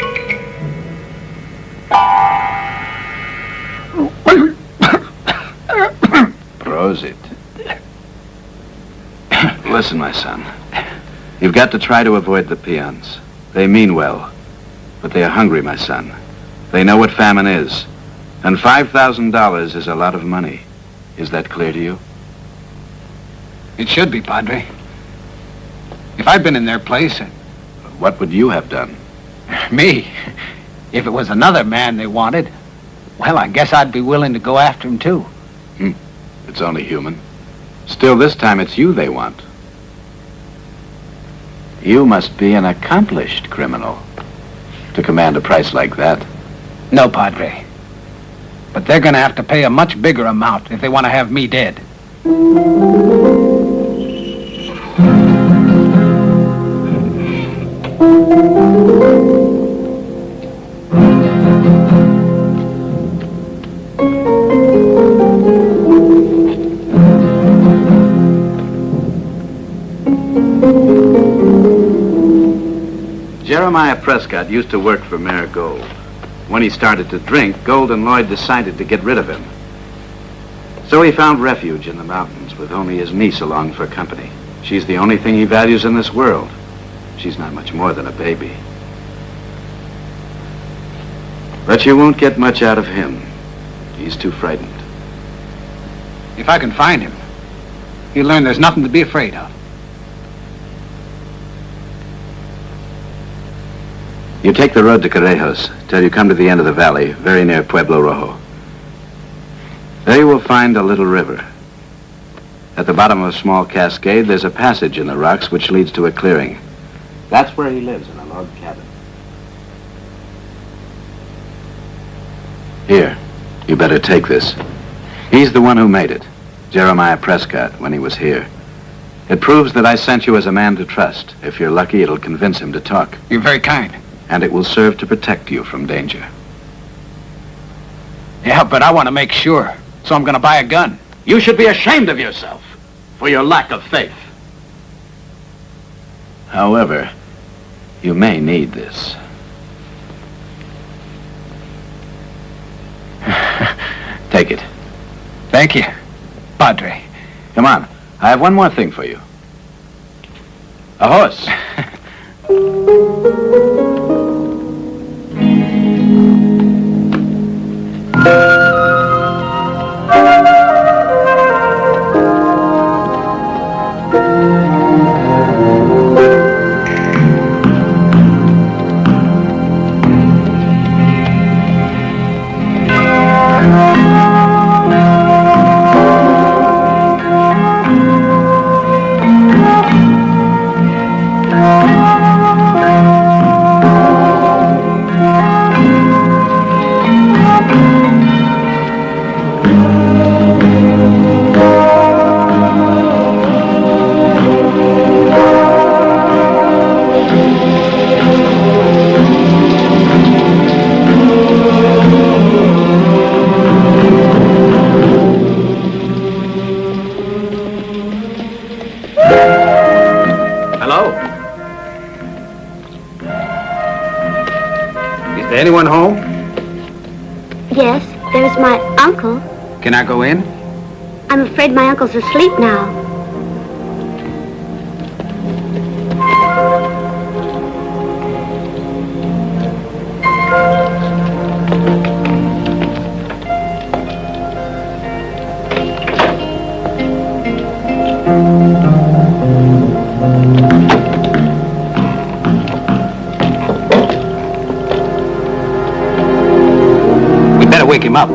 Prosit. Listen, my son. You've got to try to avoid the peons. They mean well, but they are hungry, my son. They know what famine is. And $5,000 is a lot of money. Is that clear to you? It should be, Padre. If I'd been in their place... What would you have done? Me? If it was another man they wanted, well, I guess I'd be willing to go after him, too. It's only human. Still, this time it's you they want. You must be an accomplished criminal to command a price like that. No, Padre. But they're going to have to pay a much bigger amount if they want to have me dead. Jeremiah Prescott used to work for Mayor Gold. When he started to drink, Gold and Lloyd decided to get rid of him. So he found refuge in the mountains with only his niece along for company. She's the only thing he values in this world. She's not much more than a baby. But you won't get much out of him. He's too frightened. If I can find him, he'll learn there's nothing to be afraid of. You take the road to Correjos till you come to the end of the valley, very near Pueblo Rojo. There you will find a little river. At the bottom of a small cascade, there's a passage in the rocks which leads to a clearing. That's where he lives, in a log cabin. Here, you better take this. He's the one who made it, Jeremiah Prescott, when he was here. It proves that I sent you as a man to trust. If you're lucky, it'll convince him to talk. You're very kind. And it will serve to protect you from danger. Yeah, but I want to make sure, so I'm going to buy a gun. You should be ashamed of yourself for your lack of faith. However, you may need this. Take it. Thank you, Padre. Come on, I have one more thing for you. A horse. Anyone home? Yes, there's my uncle. Can I go in? I'm afraid my uncle's asleep now. Wake him up.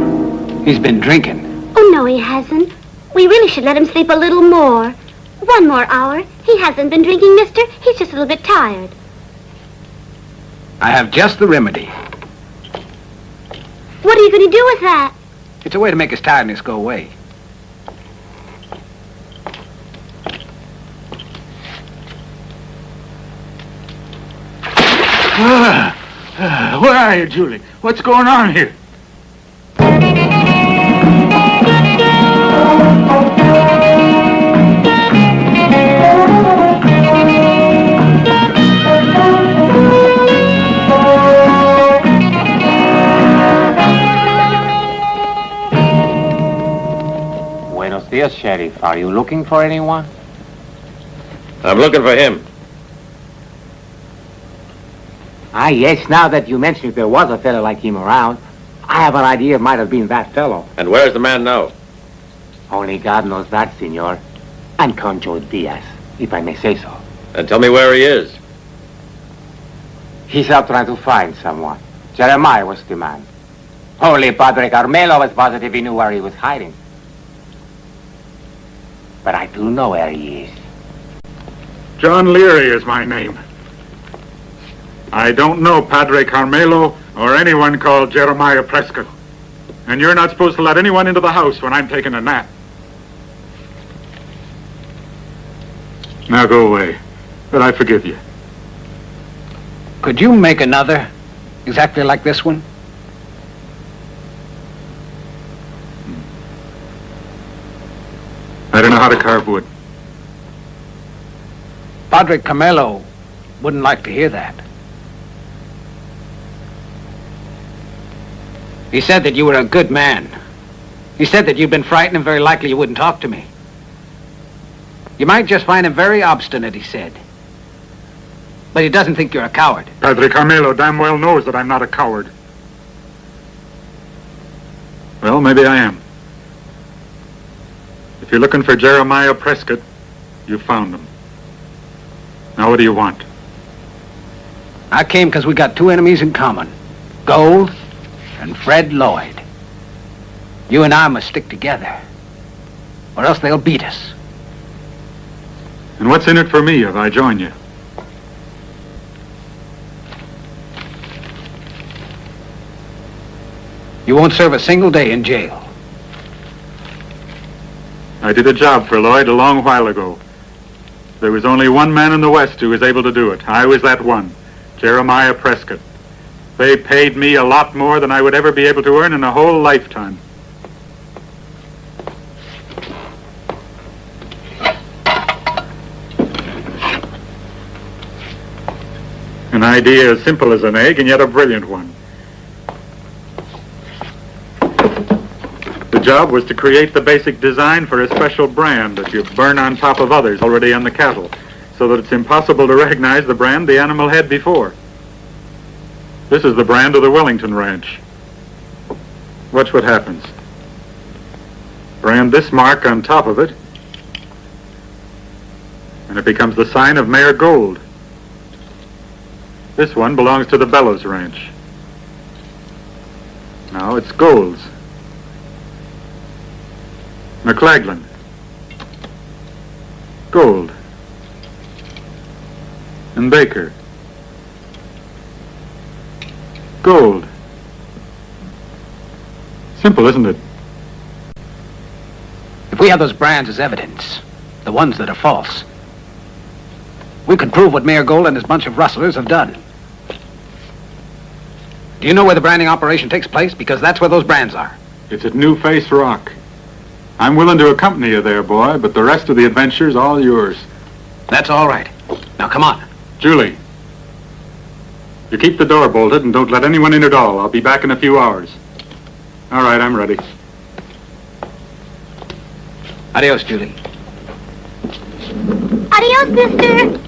He's been drinking. Oh, no, he hasn't. We really should let him sleep a little more. 1 more hour. He hasn't been drinking, mister. He's just a little bit tired. I have just the remedy. What are you going to do with that? It's a way to make his tiredness go away. Where are you, Julie? What's going on here? Buenos dias, Sheriff. Are you looking for anyone? I'm looking for him. Ah, yes, now that you mention it, there was a fellow like him around. I have an idea it might have been that fellow. And where's the man now? Only God knows that, senor. And Concho Diaz, if I may say so. And tell me where he is. He's out trying to find someone. Jeremiah was the man. Only Padre Carmelo was positive he knew where he was hiding. But I do know where he is. John Leary is my name. I don't know Padre Carmelo or anyone called Jeremiah Prescott. And you're not supposed to let anyone into the house when I'm taking a nap. Now go away, but I forgive you. Could you make another exactly like this one? I don't know how to carve wood. Padre Carmelo wouldn't like to hear that. He said that you were a good man. He said that you'd been frightened and very likely you wouldn't talk to me. You might just find him very obstinate, he said. But he doesn't think you're a coward. Padre Carmelo damn well knows that I'm not a coward. Well, maybe I am. If you're looking for Jeremiah Prescott, you found him. Now what do you want? I came because we got two enemies in common. Gold and Fred Lloyd. You and I must stick together, or else they'll beat us. And what's in it for me if I join you? You won't serve a single day in jail. I did a job for Lloyd a long while ago. There was only one man in the West who was able to do it. I was that one, Jeremiah Prescott. They paid me a lot more than I would ever be able to earn in a whole lifetime. An idea as simple as an egg and yet a brilliant one. The job was to create the basic design for a special brand that you burn on top of others already on the cattle, so that it's impossible to recognize the brand the animal had before. This is the brand of the Wellington Ranch. Watch what happens. Brand this mark on top of it, and it becomes the sign of Mayor Gold. This one belongs to the Bellows Ranch. Now it's Gold's. McLaglen. Gold. And Baker. Gold. Simple, isn't it? If we have those brands as evidence, the ones that are false, we could prove what Mayor Gold and his bunch of rustlers have done. Do you know where the branding operation takes place? Because that's where those brands are. It's at New Face Rock. I'm willing to accompany you there, boy, but the rest of the adventure's all yours. That's all right. Now, come on. Julie, you keep the door bolted and don't let anyone in at all. I'll be back in a few hours. All right, I'm ready. Adios, Julie. Adios, mister.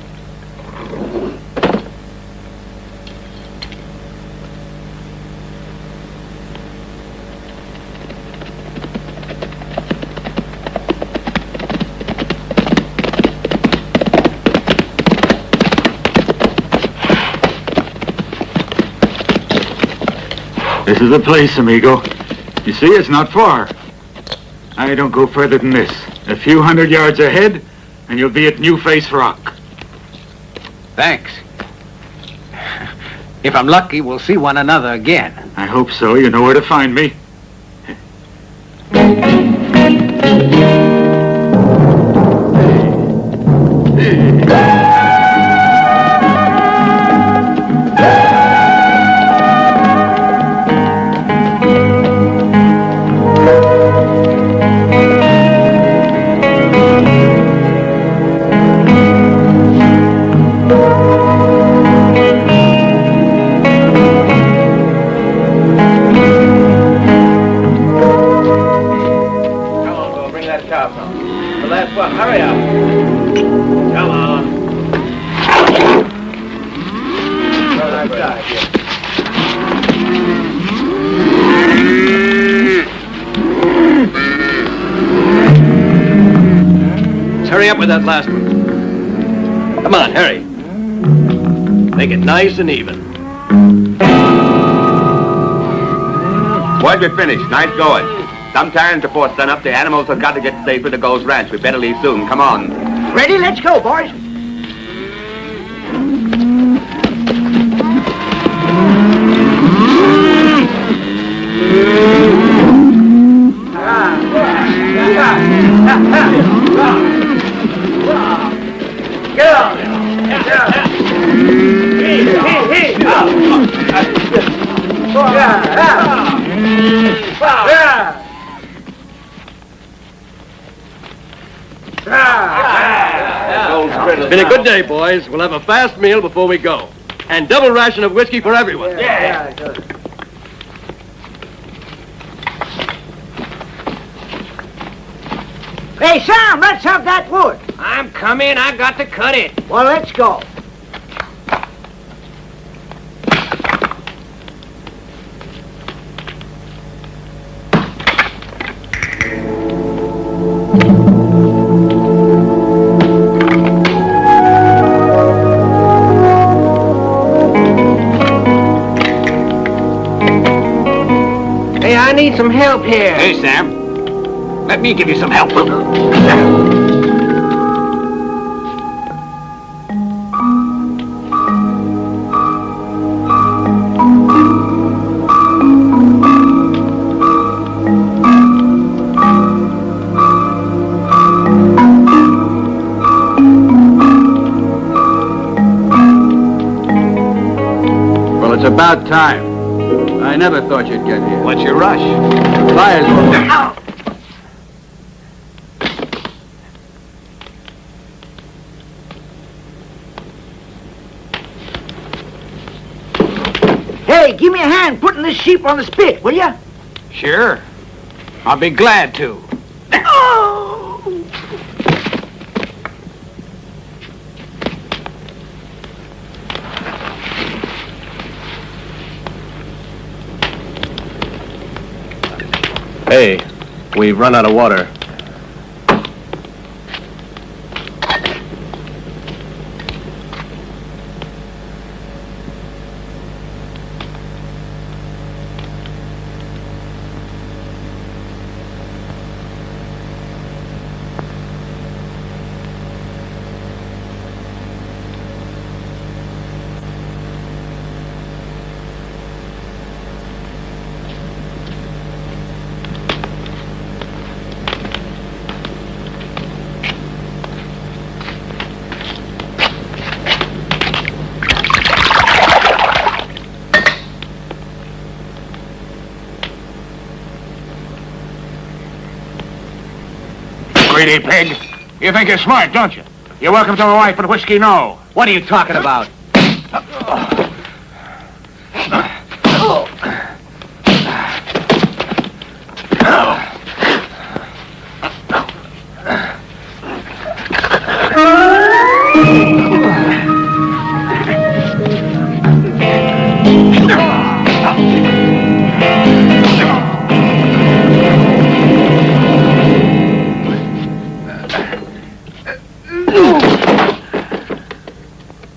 This is the place, amigo. You see, it's not far. I don't go further than this. A few hundred yards ahead, and you'll be at New Face Rock. Thanks. If I'm lucky, we'll see one another again. I hope so. You know where to find me. Hurry up. Come on. hurry up with that last one. Come on, hurry. Make it nice and even. Boys, we're finished. Nice going. Sometime before sunup, the animals have got to get safe with the Gold's Ranch. We better leave soon. Come on. Ready? Let's go, boys. Get on there. It's been a good day, boys. We'll have a fast meal before we go. And double ration of whiskey for everyone. Yeah, good. Hey, Sam, let's have that wood. I'm coming. I got to cut it. Well, let's go. Hey, I need some help here. Hey, Sam. Let me give you some help. Well, it's about time. I never thought you'd get here. What's your rush? Fire's over. Hey, give me a hand putting this sheep on the spit, will you? Sure. I'll be glad to. Hey, we've run out of water. Greedy pig. You think you're smart, don't you? You're welcome to my wife, but whiskey, no. What are you talking about?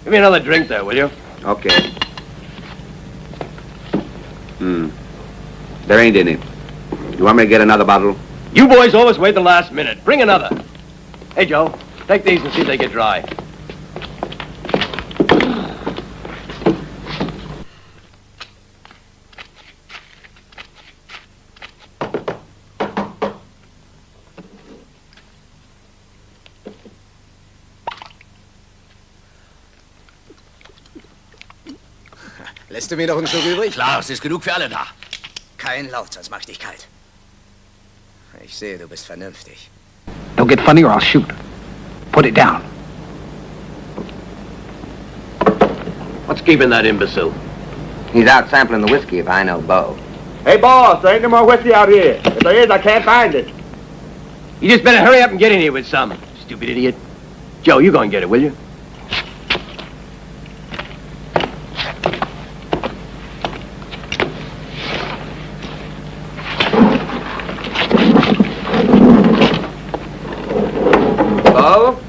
Give me another drink there, will you? Okay. There ain't any. You want me to get another bottle? You boys always wait the last minute. Bring another. Hey, Joe, take these and see if they get dry. Lässt du mir noch einen Schluck übrig? Klar, es ist genug für alle da. Kein Laut, sonst mach ich dich kalt. Ich sehe, du bist vernünftig. Don't get funny or I'll shoot. Put it down. What's keeping that imbecile? He's out sampling the whiskey, if I know Bo. Hey, boss, there ain't no more whiskey out here. If there is, I can't find it. You just better hurry up and get in here with some. Stupid idiot. Joe, you go and get it, will you? Bo?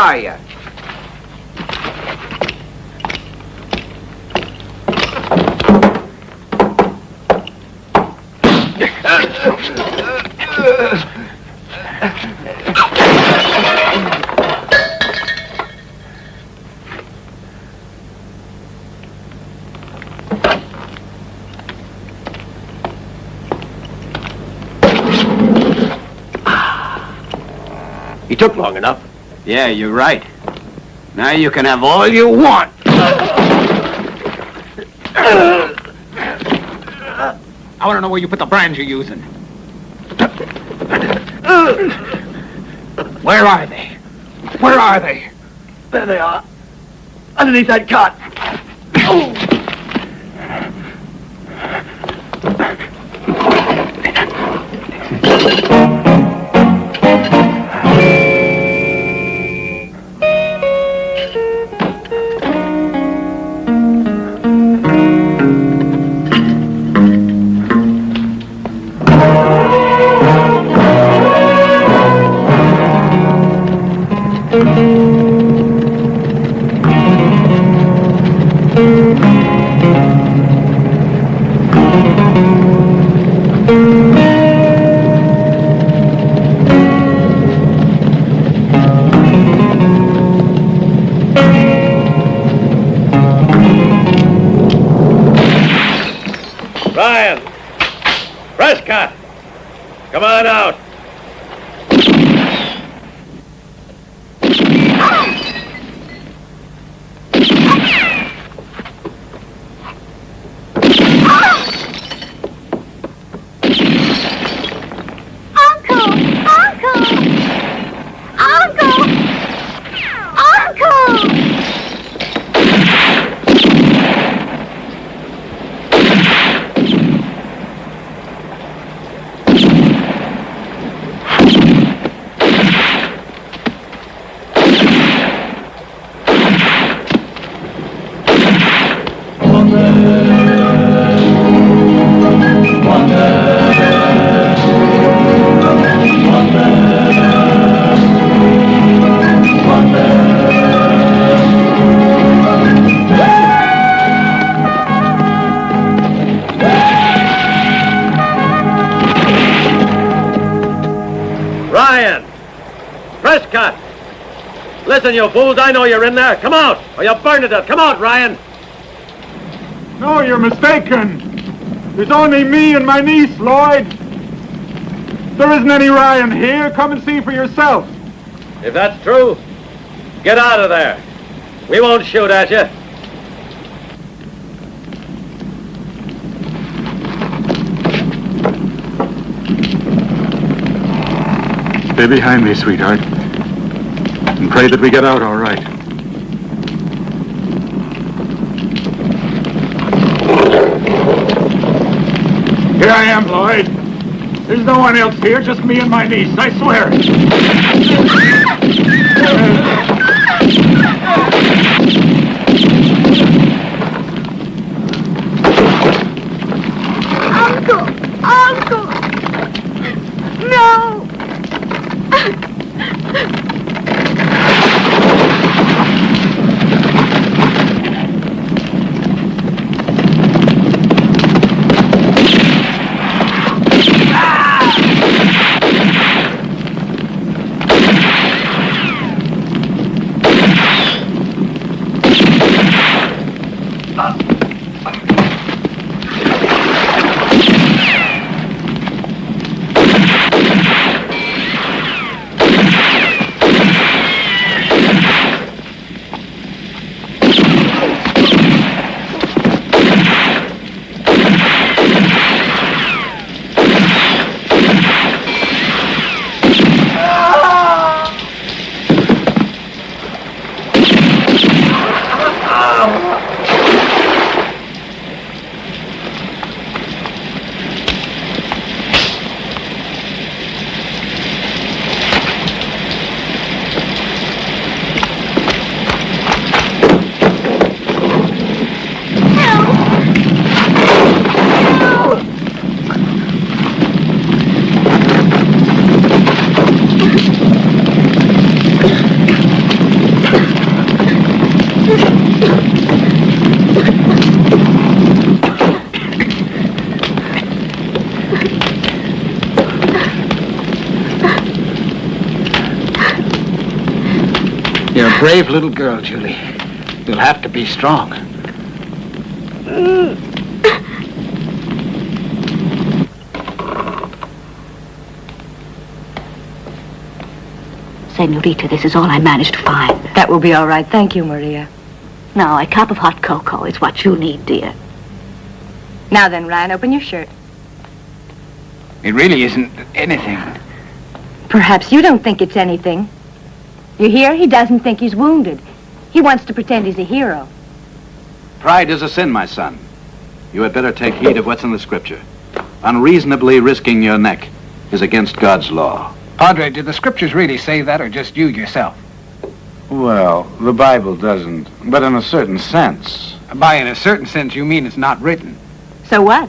are you? He took long enough. Yeah, you're right. Now you can have all you want. I want to know where you put the brands you're using. Where are they? Where are they? There they are. Underneath that cot. Ryan! Prescott! Come on out! Ryan! Prescott! Listen, you fools, I know you're in there. Come out, or you'll burn to death. Come out, Ryan! No, you're mistaken. There's only me and my niece, Lloyd. There isn't any Ryan here. Come and see for yourself. If that's true, get out of there. We won't shoot at you. Stay behind me, sweetheart. And pray that we get out all right. Here I am, Lloyd. There's no one else here, just me and my niece, I swear. Uncle! No! You're a brave little girl, Julie. You'll have to be strong. Senorita, this is all I managed to find. That will be all right. Thank you, Maria. Now, a cup of hot cocoa is what you need, dear. Now then, Ryan, open your shirt. It really isn't anything. Perhaps you don't think it's anything. You hear? He doesn't think he's wounded. He wants to pretend he's a hero. Pride is a sin, my son. You had better take heed of what's in the scripture. Unreasonably risking your neck is against God's law. Padre, did the scriptures really say that, or just you yourself? Well, the Bible doesn't, but in a certain sense. By in a certain sense, you mean it's not written. So what?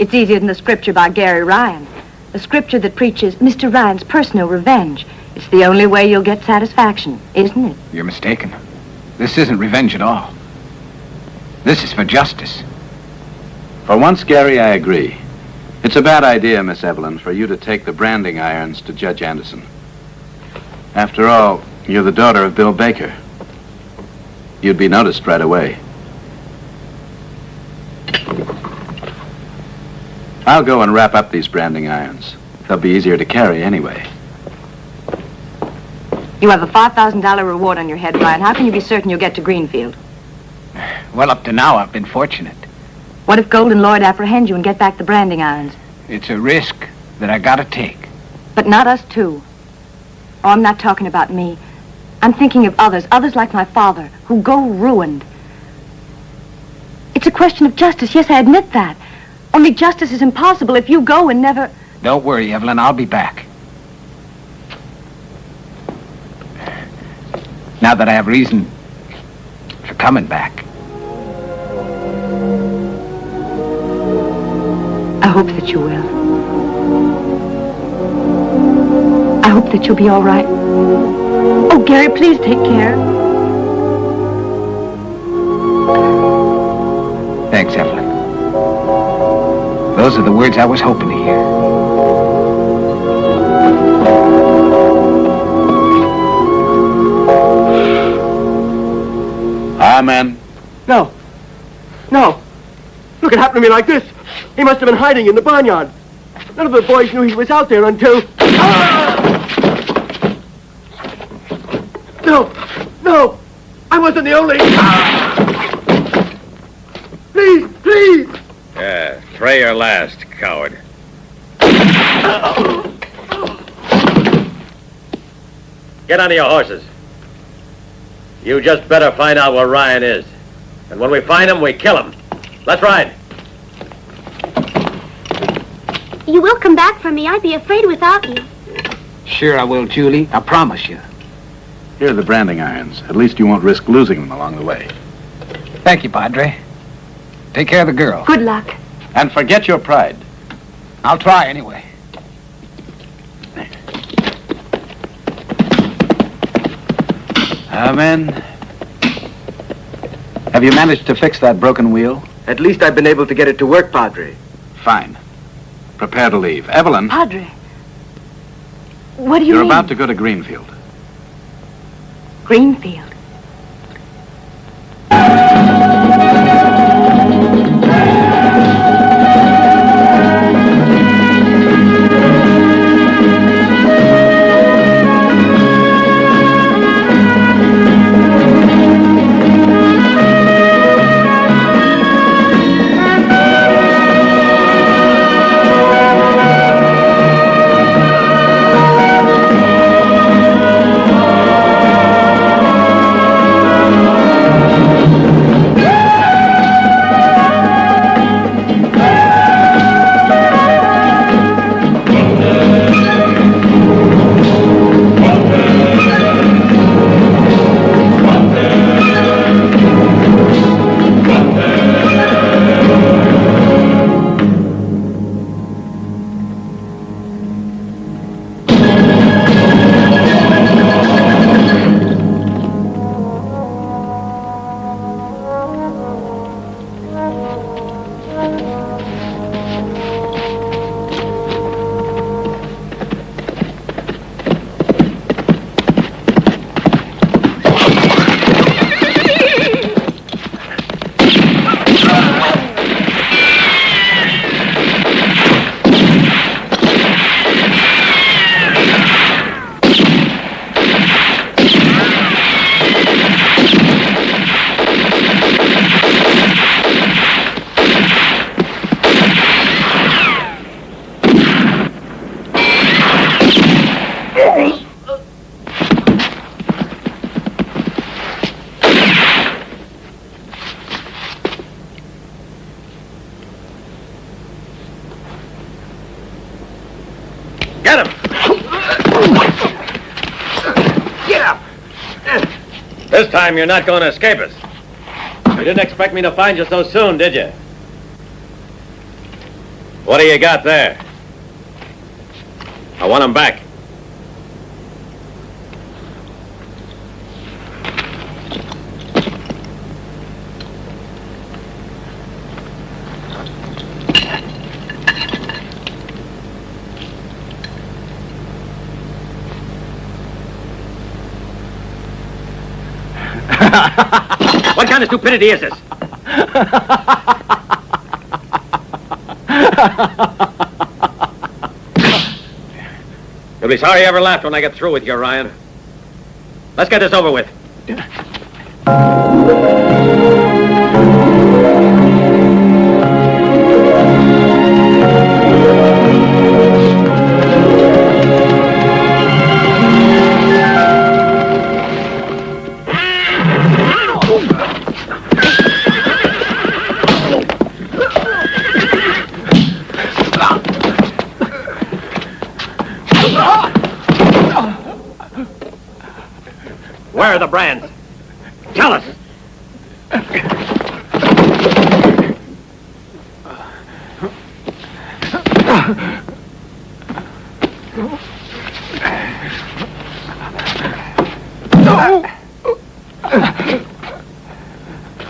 It's easier than the scripture by Gary Ryan. The scripture that preaches Mr. Ryan's personal revenge. It's the only way you'll get satisfaction, isn't it? You're mistaken. This isn't revenge at all. This is for justice. For once, Gary, I agree. It's a bad idea, Miss Evelyn, for you to take the branding irons to Judge Anderson. After all, you're the daughter of Bill Baker. You'd be noticed right away. I'll go and wrap up these branding irons. They'll be easier to carry anyway. You have a $5,000 reward on your head, Ryan. How can you be certain you'll get to Greenfield? Well, up to now, I've been fortunate. What if Gold and Lloyd apprehend you and get back the branding irons? It's a risk that I gotta take. But not us two. Oh, I'm not talking about me. I'm thinking of others like my father, who go ruined. It's a question of justice. Yes, I admit that. Only justice is impossible if you go and never... Don't worry, Evelyn. I'll be back. Now that I have reason for coming back. I hope that you will. I hope that you'll be all right. Oh, Gary, please take care. Thanks, Evelyn. Those are the words I was hoping to hear. Amen. No. No. Look, it happened to me like this. He must have been hiding in the barnyard. None of the boys knew he was out there until... No. No. I wasn't the only... Please, please. Yeah, try your last, coward. Get on your horses. You just better find out where Ryan is. And when we find him, we kill him. Let's ride. You will come back for me. I'd be afraid without you. Sure I will, Julie. I promise you. Here are the branding irons. At least you won't risk losing them along the way. Thank you, Padre. Take care of the girl. Good luck. And forget your pride. I'll try anyway. Amen. Have you managed to fix that broken wheel? At least I've been able to get it to work, Padre. Fine. Prepare to leave. Evelyn. Padre. What do you You're mean? about to go to Greenfield. Greenfield. Get him! Get up! This time you're not going to escape us. You didn't expect me to find you so soon, did you? What do you got there? I want him back. What kind of stupidity is this? You'll be sorry you ever laughed when I get through with you, Ryan. Let's get this over with. Where are the brands? Tell us!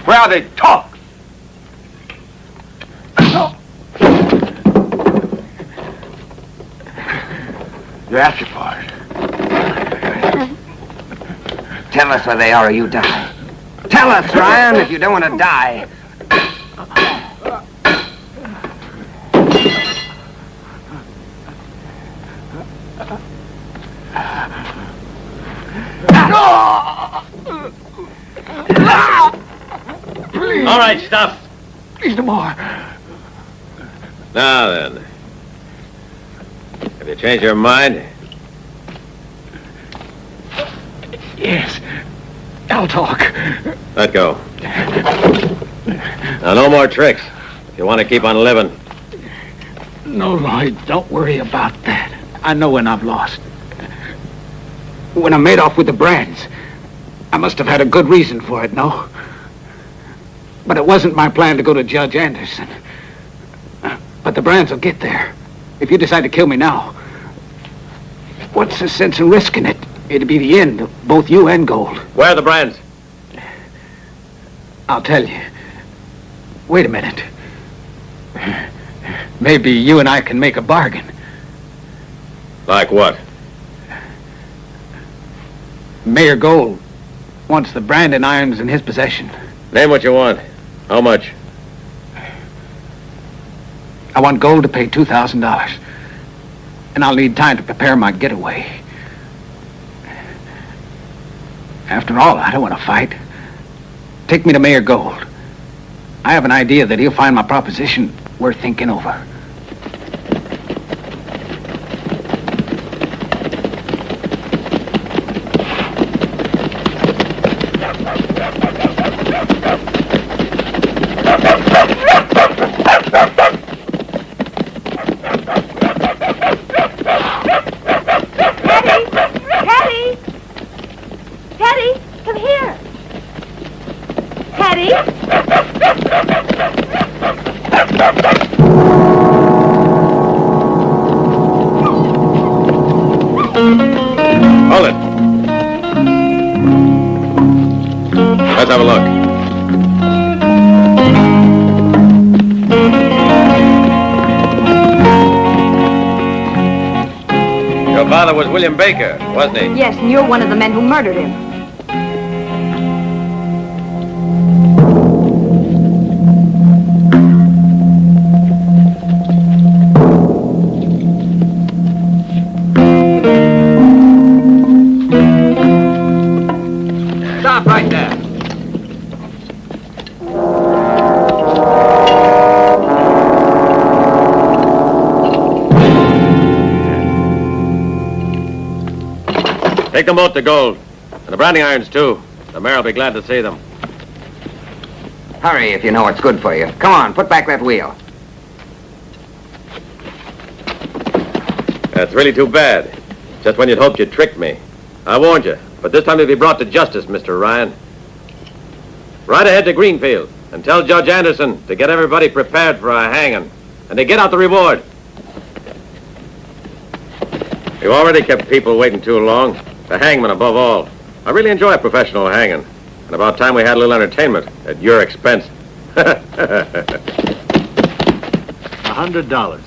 Where are they? Talk! You asked your part. Tell us where they are or you die. Tell us, Ryan, if you don't want to die. All right, stop. Please, no more. Now then. Have you changed your mind? Yes. I'll talk. Let go. Now, no more tricks. If you want to keep on living. No, Lloyd, don't worry about that. I know when I've lost. When I made off with the brands, I must have had a good reason for it, no? But it wasn't my plan to go to Judge Anderson. But the brands will get there. If you decide to kill me now, what's the sense in risking it? It'd be the end of both you and Gold. Where are the brands? I'll tell you. Wait a minute. Maybe you and I can make a bargain. Like what? Mayor Gold wants the branding irons in his possession. Name what you want. How much? I want Gold to pay $2,000. And I'll need time to prepare my getaway. After all, I don't want to fight. Take me to Mayor Gold. I have an idea that he'll find my proposition worth thinking over. Hold it. Let's have a look. Your father was William Baker, wasn't he? Yes, and you're one of the men who murdered him. Stop right there. Take them both to Gold. And the branding irons, too. The mayor will be glad to see them. Hurry if you know what's good for you. Come on, put back that wheel. That's really too bad. Just when you'd hoped you'd tricked me. I warned you, but this time you'll be brought to justice, Mr. Ryan. Ride ahead to Greenfield and tell Judge Anderson to get everybody prepared for a hanging and to get out the reward. You already kept people waiting too long. The hangman above all. I really enjoy a professional hanging. And about time we had a little entertainment at your expense. $100.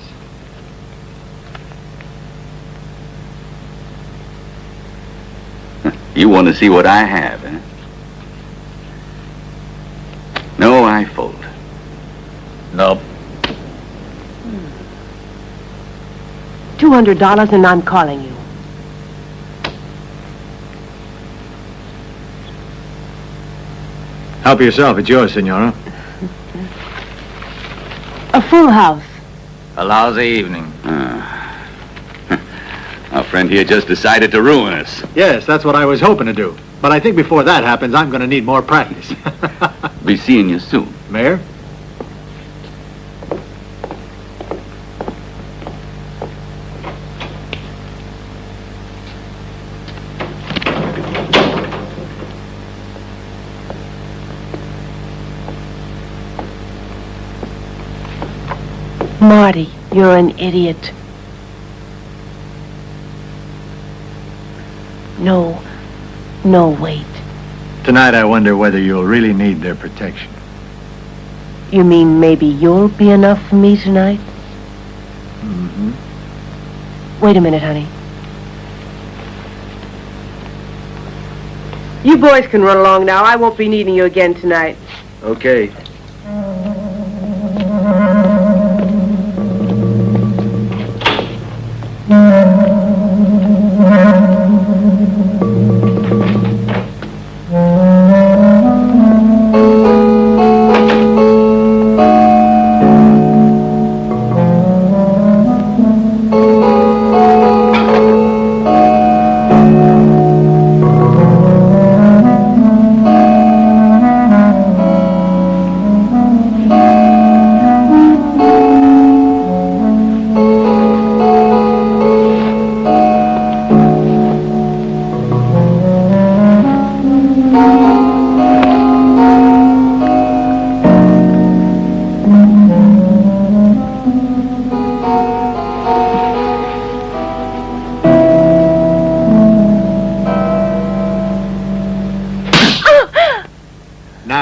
You want to see what I have, eh? No, I fold. Nope. $200 and I'm calling you. Help yourself. It's yours, Senora. A full house. A lousy evening. Our friend here just decided to ruin us. Yes, that's what I was hoping to do. But I think before that happens, I'm going to need more practice. Be seeing you soon. Mayor? Marty, you're an idiot. No, wait. Tonight I wonder whether you'll really need their protection. You mean maybe you'll be enough for me tonight? Mm-hmm. Wait a minute, honey. You boys can run along now. I won't be needing you again tonight. Okay.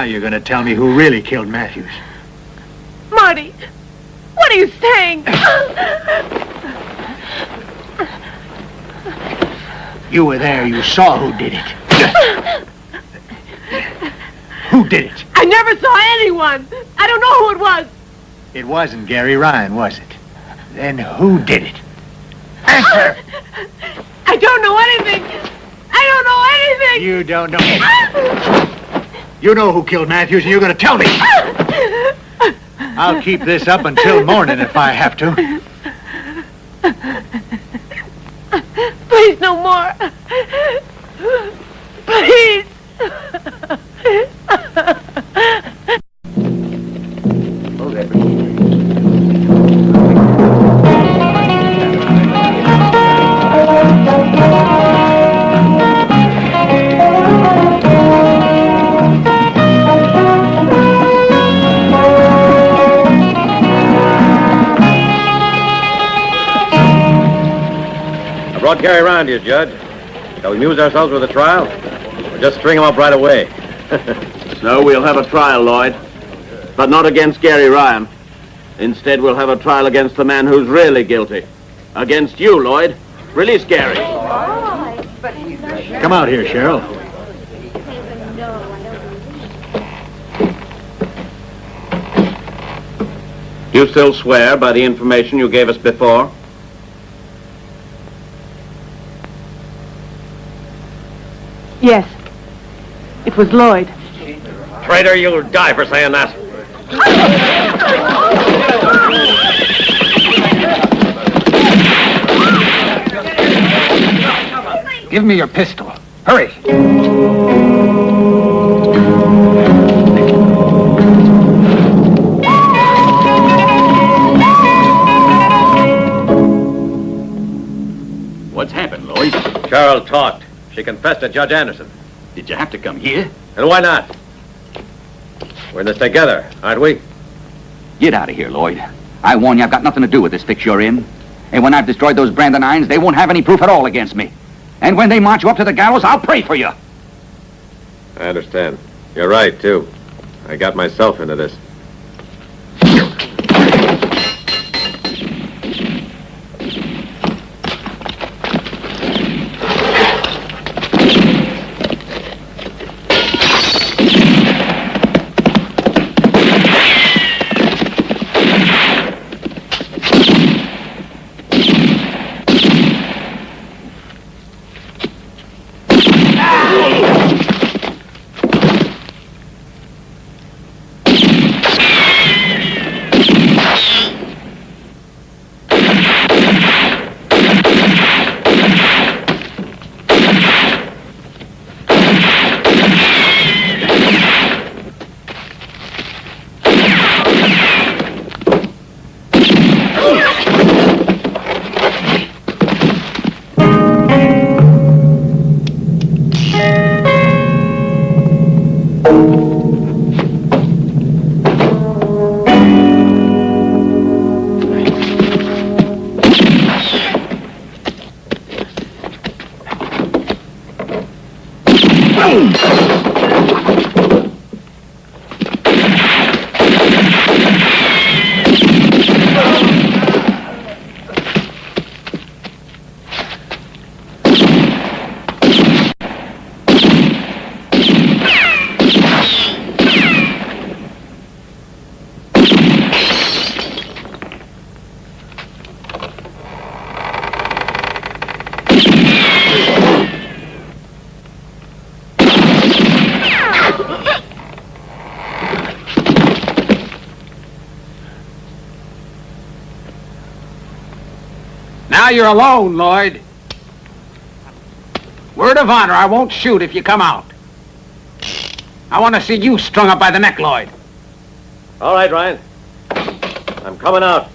You're going to tell me who really killed Matthews. Marty, what are you saying? You were there. You saw who did it. Who did it? I never saw anyone. I don't know who it was. It wasn't Gary Ryan, was it? Then who did it? Answer! I don't know anything. I don't know anything. You don't know. You know who killed Matthews, and you're going to tell me. I'll keep this up until morning if I have to. Please, no more. Please. Brought Gary around here, Judge. Shall we amuse ourselves with a trial? Or just string him up right away? No, we'll have a trial, Lloyd. But not against Gary Ryan. Instead, we'll have a trial against the man who's really guilty. Against you, Lloyd. Release Gary. Come out here, Cheryl. You still swear by the information you gave us before? Yes. It was Lloyd. Traitor, you'll die for saying that. Give me your pistol. Hurry. Cheryl talked. She confessed to Judge Anderson. Did you have to come here? And why not? We're in this together, aren't we? Get out of here, Lloyd. I warn you, I've got nothing to do with this fix you're in. And when I've destroyed those Brandon irons, they won't have any proof at all against me. And when they march you up to the gallows, I'll pray for you. I understand. You're right, too. I got myself into this. Now you're alone, Lloyd. Word of honor, I won't shoot if you come out. I want to see you strung up by the neck, Lloyd. All right, Ryan. I'm coming out.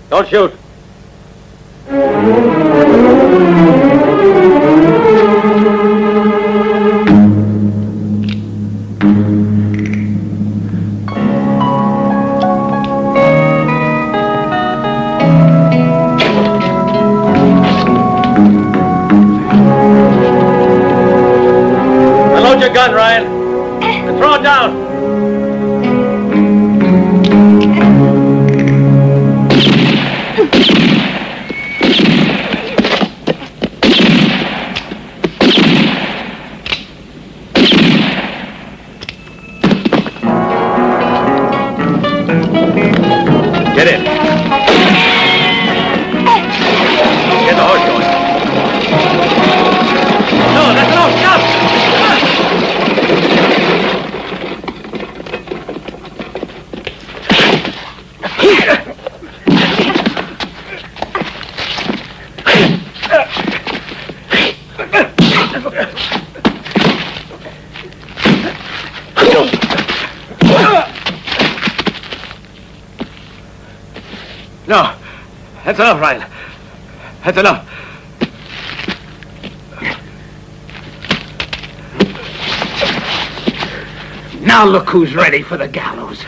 Don't shoot. Reload your gun, Ryan. And throw it down. Get in. Get the horse going. No, that's enough. Stop. No, that's enough, Ryan. That's enough. Now look who's ready for the gallows.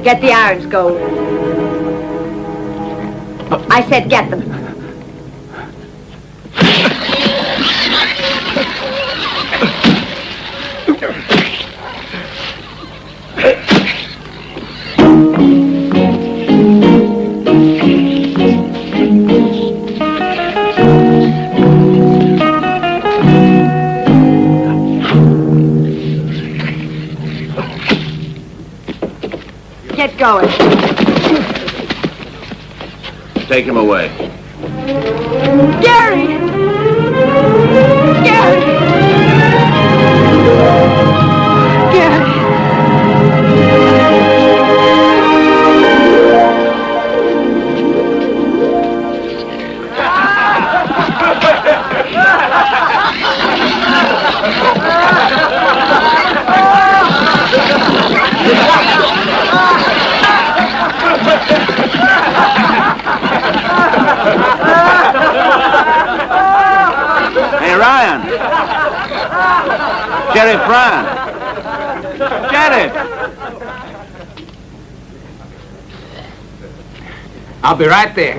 Get the irons, Gold. I said get them. Get going. Take him away. Gary! Gary! Gary! Hey, Ryan. Sheriff Ryan. Sheriff. I'll be right there.